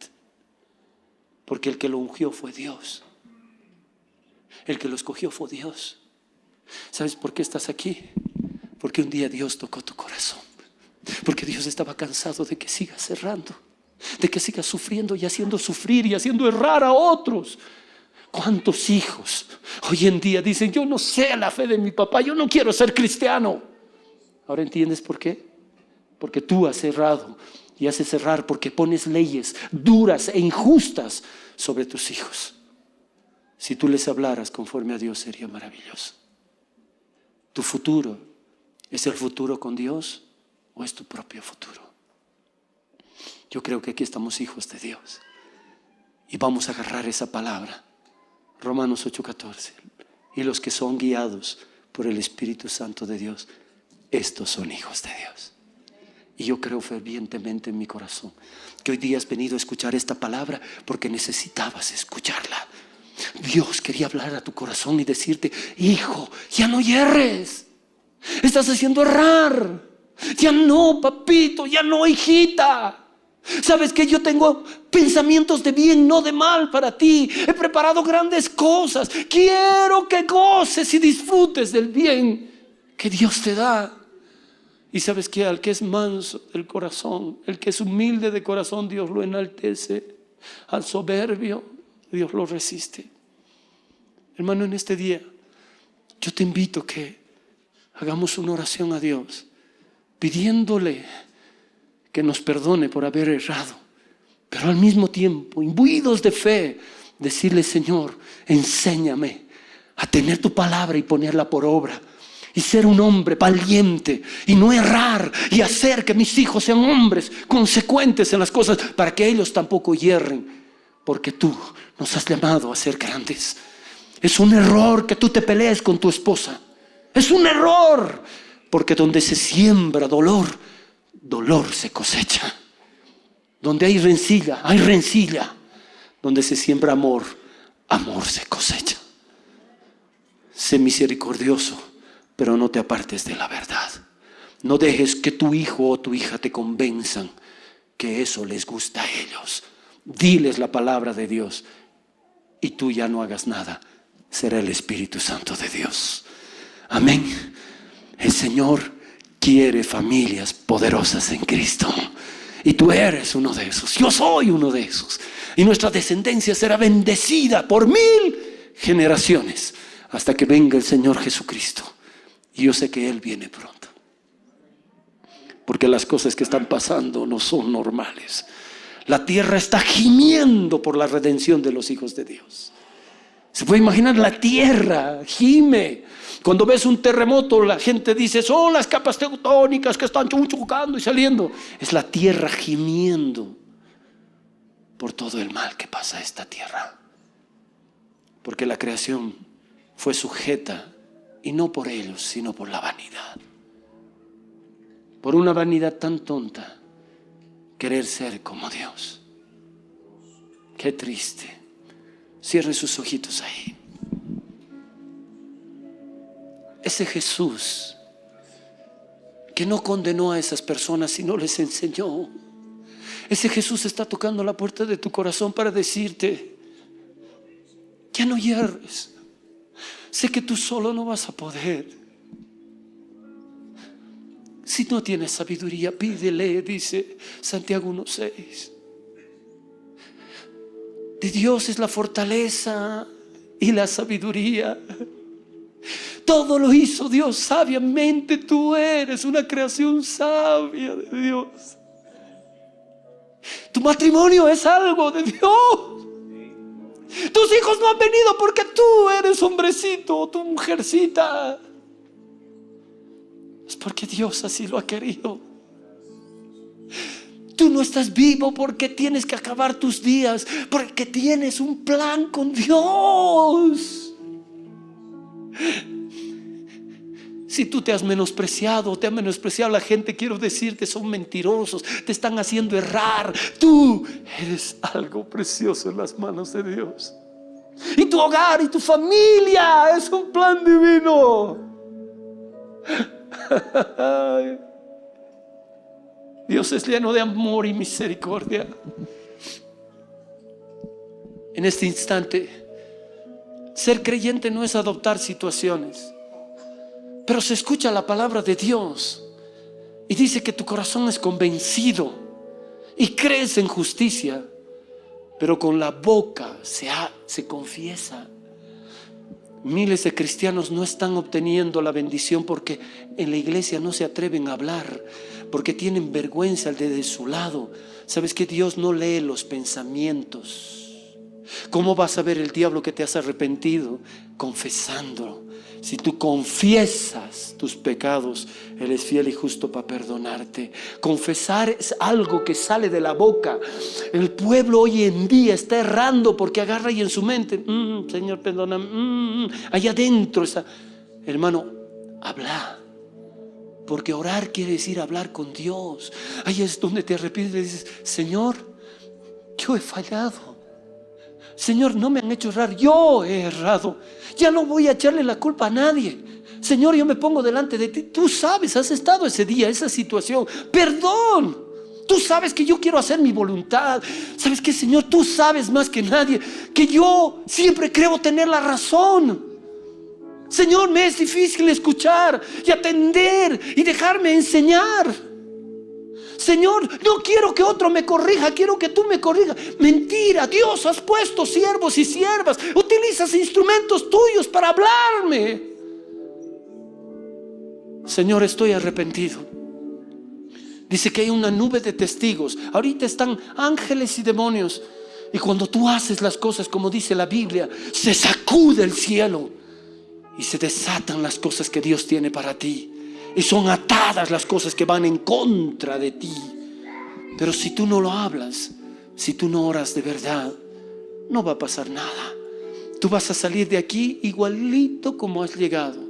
porque el que lo ungió fue Dios. El que lo escogió fue Dios. ¿Sabes por qué estás aquí? Porque un día Dios tocó tu corazón. Porque Dios estaba cansado de que sigas errando, de que sigas sufriendo y haciendo sufrir y haciendo errar a otros. ¿Cuántos hijos hoy en día dicen, yo no sé la fe de mi papá, yo no quiero ser cristiano? ¿Ahora entiendes por qué? Porque tú has errado y haces errar porque pones leyes duras e injustas sobre tus hijos. Si tú les hablaras conforme a Dios, sería maravilloso. Tu futuro, ¿es el futuro con Dios o es tu propio futuro? Yo creo que aquí estamos hijos de Dios y vamos a agarrar esa palabra, Romanos 8:14, y los que son guiados por el Espíritu Santo de Dios, estos son hijos de Dios. Y yo creo fervientemente en mi corazón que hoy día has venido a escuchar esta palabra porque necesitabas escucharla. Dios quería hablar a tu corazón y decirte: hijo, ya no hierres, estás haciendo errar. Ya no, papito, ya no, hijita. Sabes que yo tengo pensamientos de bien, no de mal para ti. He preparado grandes cosas. Quiero que goces y disfrutes del bien que Dios te da. Y sabes que al que es manso del corazón, el que es humilde de corazón, Dios lo enaltece. Al soberbio, Dios lo resiste. Hermano, en este día yo te invito a que hagamos una oración a Dios, pidiéndole que nos perdone por haber errado, pero al mismo tiempo, imbuidos de fe, decirle: Señor, enséñame a tener tu palabra y ponerla por obra, y ser un hombre valiente y no errar, y hacer que mis hijos sean hombres consecuentes en las cosas, para que ellos tampoco hierren, porque tú nos has llamado a ser grandes. Es un error que tú te pelees con tu esposa. Es un error, porque donde se siembra dolor, dolor se cosecha. Donde hay rencilla, hay rencilla. Donde se siembra amor, amor se cosecha. Sé misericordioso, pero no te apartes de la verdad. No dejes que tu hijo o tu hija te convenzan que eso les gusta a ellos. Diles la palabra de Dios y tú ya no hagas nada. Será el Espíritu Santo de Dios. Amén. El Señor quiere familias poderosas en Cristo. Y tú eres uno de esos. Yo soy uno de esos. Y nuestra descendencia será bendecida por 1000 generaciones hasta que venga el Señor Jesucristo. Y yo sé que Él viene pronto. Porque las cosas que están pasando no son normales. La tierra está gimiendo por la redención de los hijos de Dios. Se puede imaginar, la tierra gime. Cuando ves un terremoto, la gente dice: son las capas tectónicas que están chocando y saliendo. Es la tierra gimiendo por todo el mal que pasa a esta tierra. Porque la creación fue sujeta, y no por ellos, sino por la vanidad. Por una vanidad tan tonta, querer ser como Dios. Qué triste. Cierre sus ojitos ahí. Ese Jesús que no condenó a esas personas, sino les enseñó. Ese Jesús está tocando la puerta de tu corazón para decirte: ya no hierres. Sé que tú solo no vas a poder. Si no tienes sabiduría, pídele, dice Santiago 1:6. De Dios es la fortaleza y la sabiduría. Todo lo hizo Dios sabiamente. Tú eres una creación sabia de Dios. Tu matrimonio es algo de Dios. Tus hijos no han venido porque tú eres hombrecito o tu mujercita. Es porque Dios así lo ha querido. Tú no estás vivo porque tienes que acabar tus días, porque tienes un plan con Dios. Si tú te has menospreciado, te ha menospreciado la gente, quiero decirte, son mentirosos, te están haciendo errar. Tú eres algo precioso en las manos de Dios. Y tu hogar y tu familia es un plan divino. Dios es lleno de amor y misericordia. En este instante, ser creyente no es adoptar situaciones, pero se escucha la palabra de Dios y dice que tu corazón es convencido y crees en justicia, pero con la boca se confiesa. Miles de cristianos no están obteniendo la bendición porque en la iglesia no se atreven a hablar, porque tienen vergüenza de su lado. ¿Sabes que Dios no lee los pensamientos? ¿Cómo vas a ver el diablo que te has arrepentido? Confesándolo. Si tú confiesas tus pecados, Él es fiel y justo para perdonarte. Confesar es algo que sale de la boca. El pueblo hoy en día está errando porque agarra y en su mente, Señor, perdóname, allá adentro está. Hermano, habla. Porque orar quiere decir hablar con Dios. Ahí es donde te arrepientes y dices, Señor, yo he fallado. Señor, no me han hecho errar, yo he errado. Ya no voy a echarle la culpa a nadie. Señor, yo me pongo delante de ti. Tú sabes, has estado ese día, esa situación. Perdón. Tú sabes que yo quiero hacer mi voluntad. ¿Sabes qué, Señor? Tú sabes más que nadie que yo siempre creo tener la razón. Señor, me es difícil escuchar y atender y dejarme enseñar. Señor, no quiero que otro me corrija, quiero que tú me corrijas. Mentira, Dios, has puesto siervos y siervas. Utilizas instrumentos tuyos para hablarme. Señor, estoy arrepentido. Dice que hay una nube de testigos. Ahorita están ángeles y demonios. Y cuando tú haces las cosas como dice la Biblia, se sacude el cielo y se desatan las cosas que Dios tiene para ti. Y son atadas las cosas que van en contra de ti. Pero si tú no lo hablas, si tú no oras de verdad, no va a pasar nada. Tú vas a salir de aquí igualito como has llegado.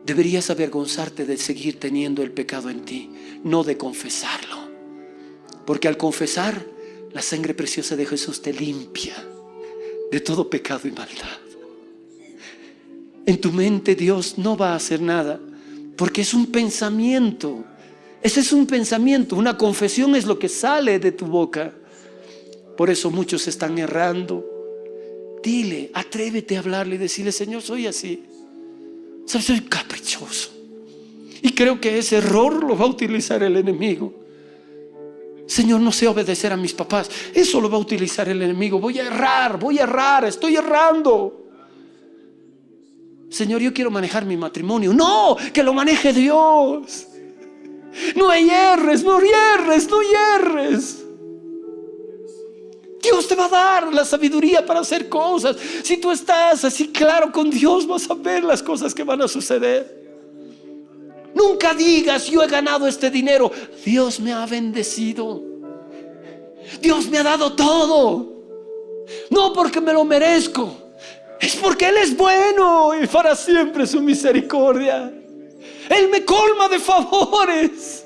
Deberías avergonzarte de seguir teniendo el pecado en ti, no de confesarlo. Porque al confesar, la sangre preciosa de Jesús te limpia de todo pecado y maldad. En tu mente Dios no va a hacer nada, porque es un pensamiento. Ese es un pensamiento. Una confesión es lo que sale de tu boca. Por eso muchos están errando. Dile, atrévete a hablarle y decirle, Señor, soy así. ¿Sabes? Soy caprichoso. Y creo que ese error lo va a utilizar el enemigo. Señor, no sé obedecer a mis papás. Eso lo va a utilizar el enemigo. Voy a errar, estoy errando. Señor, yo quiero manejar mi matrimonio. No, que lo maneje Dios. No hierres. Dios te va a dar la sabiduría para hacer cosas. Si tú estás así claro con Dios, vas a ver las cosas que van a suceder. Nunca digas, yo he ganado este dinero. Dios me ha bendecido. Dios me ha dado todo. No porque me lo merezco. Es porque Él es bueno y para siempre su misericordia. Él me colma de favores.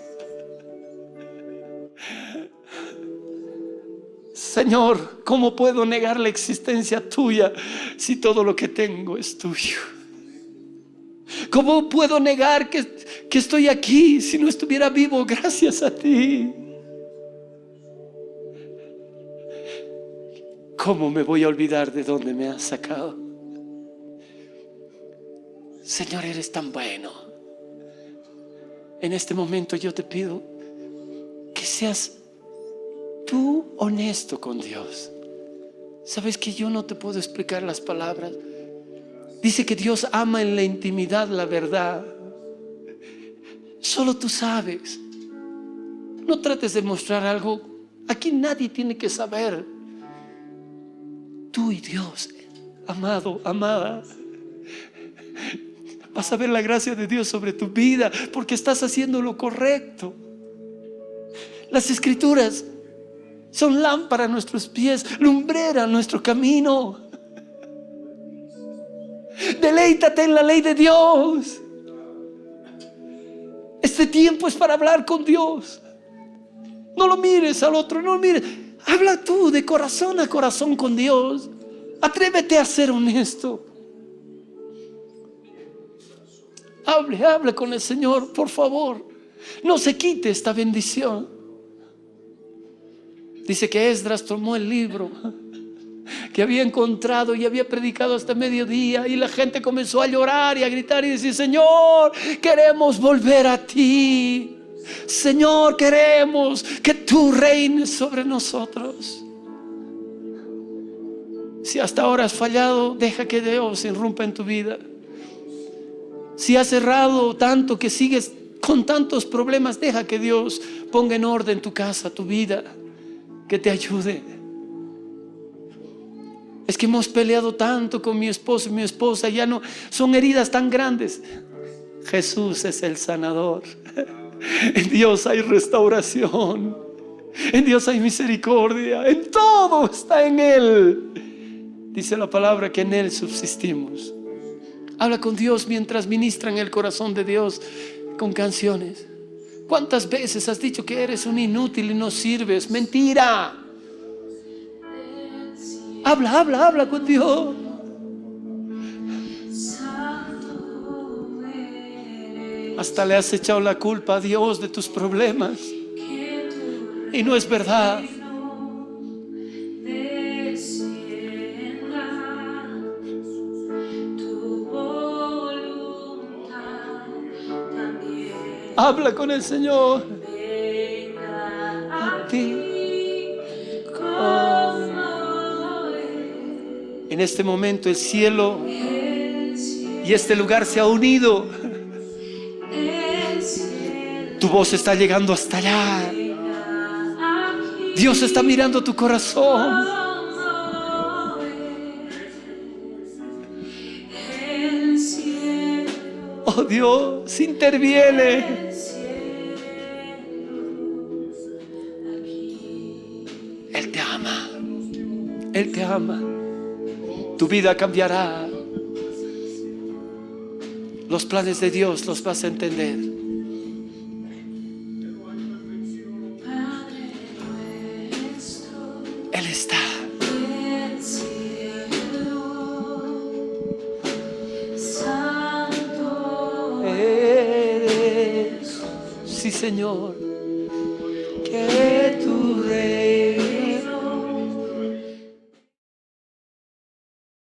Señor, ¿cómo puedo negar la existencia tuya si todo lo que tengo es tuyo? ¿Cómo puedo negar que estoy aquí si no estuviera vivo gracias a ti? ¿Cómo me voy a olvidar de dónde me has sacado? Señor, eres tan bueno. En este momento yo te pido que seas tú honesto con Dios. Sabes que yo no te puedo explicar las palabras. Dice que Dios ama en la intimidad la verdad. Solo tú sabes. No trates de mostrar algo. Aquí nadie tiene que saber. Tú y Dios, amado, amada, vas a ver la gracia de Dios sobre tu vida porque estás haciendo lo correcto. Las Escrituras son lámpara a nuestros pies, lumbrera a nuestro camino. Deleítate en la ley de Dios. Este tiempo es para hablar con Dios. No lo mires al otro, no lo mires. Habla tú de corazón a corazón con Dios. Atrévete a ser honesto. Hable con el Señor, por favor. No se quite esta bendición. Dice que Esdras tomó el libro que había encontrado y había predicado hasta mediodía, y la gente comenzó a llorar y a gritar y decir, Señor, queremos volver a ti. Señor, queremos que tú reines sobre nosotros. Si hasta ahora has fallado, deja que Dios irrumpa en tu vida. Si has errado tanto que sigues con tantos problemas, deja que Dios ponga en orden tu casa, tu vida, que te ayude. Es que hemos peleado tanto con mi esposo y mi esposa, ya no, son heridas tan grandes. Jesús es el sanador. En Dios hay restauración, en Dios hay misericordia, en todo está en Él. Dice la palabra que en Él subsistimos. Habla con Dios mientras ministra en el corazón de Dios con canciones. ¿Cuántas veces has dicho que eres un inútil y no sirves? Mentira. Habla con Dios. Hasta le has echado la culpa a Dios de tus problemas. Y no es verdad. Habla con el Señor. A ti. En este momento el cielo y este lugar se ha unido. Tu voz está llegando hasta allá. Dios está mirando tu corazón. Oh Dios, interviene. Él te ama. Él te ama. Tu vida cambiará. Los planes de Dios los vas a entender. Él está. Eres, sí, Señor, que tu rey.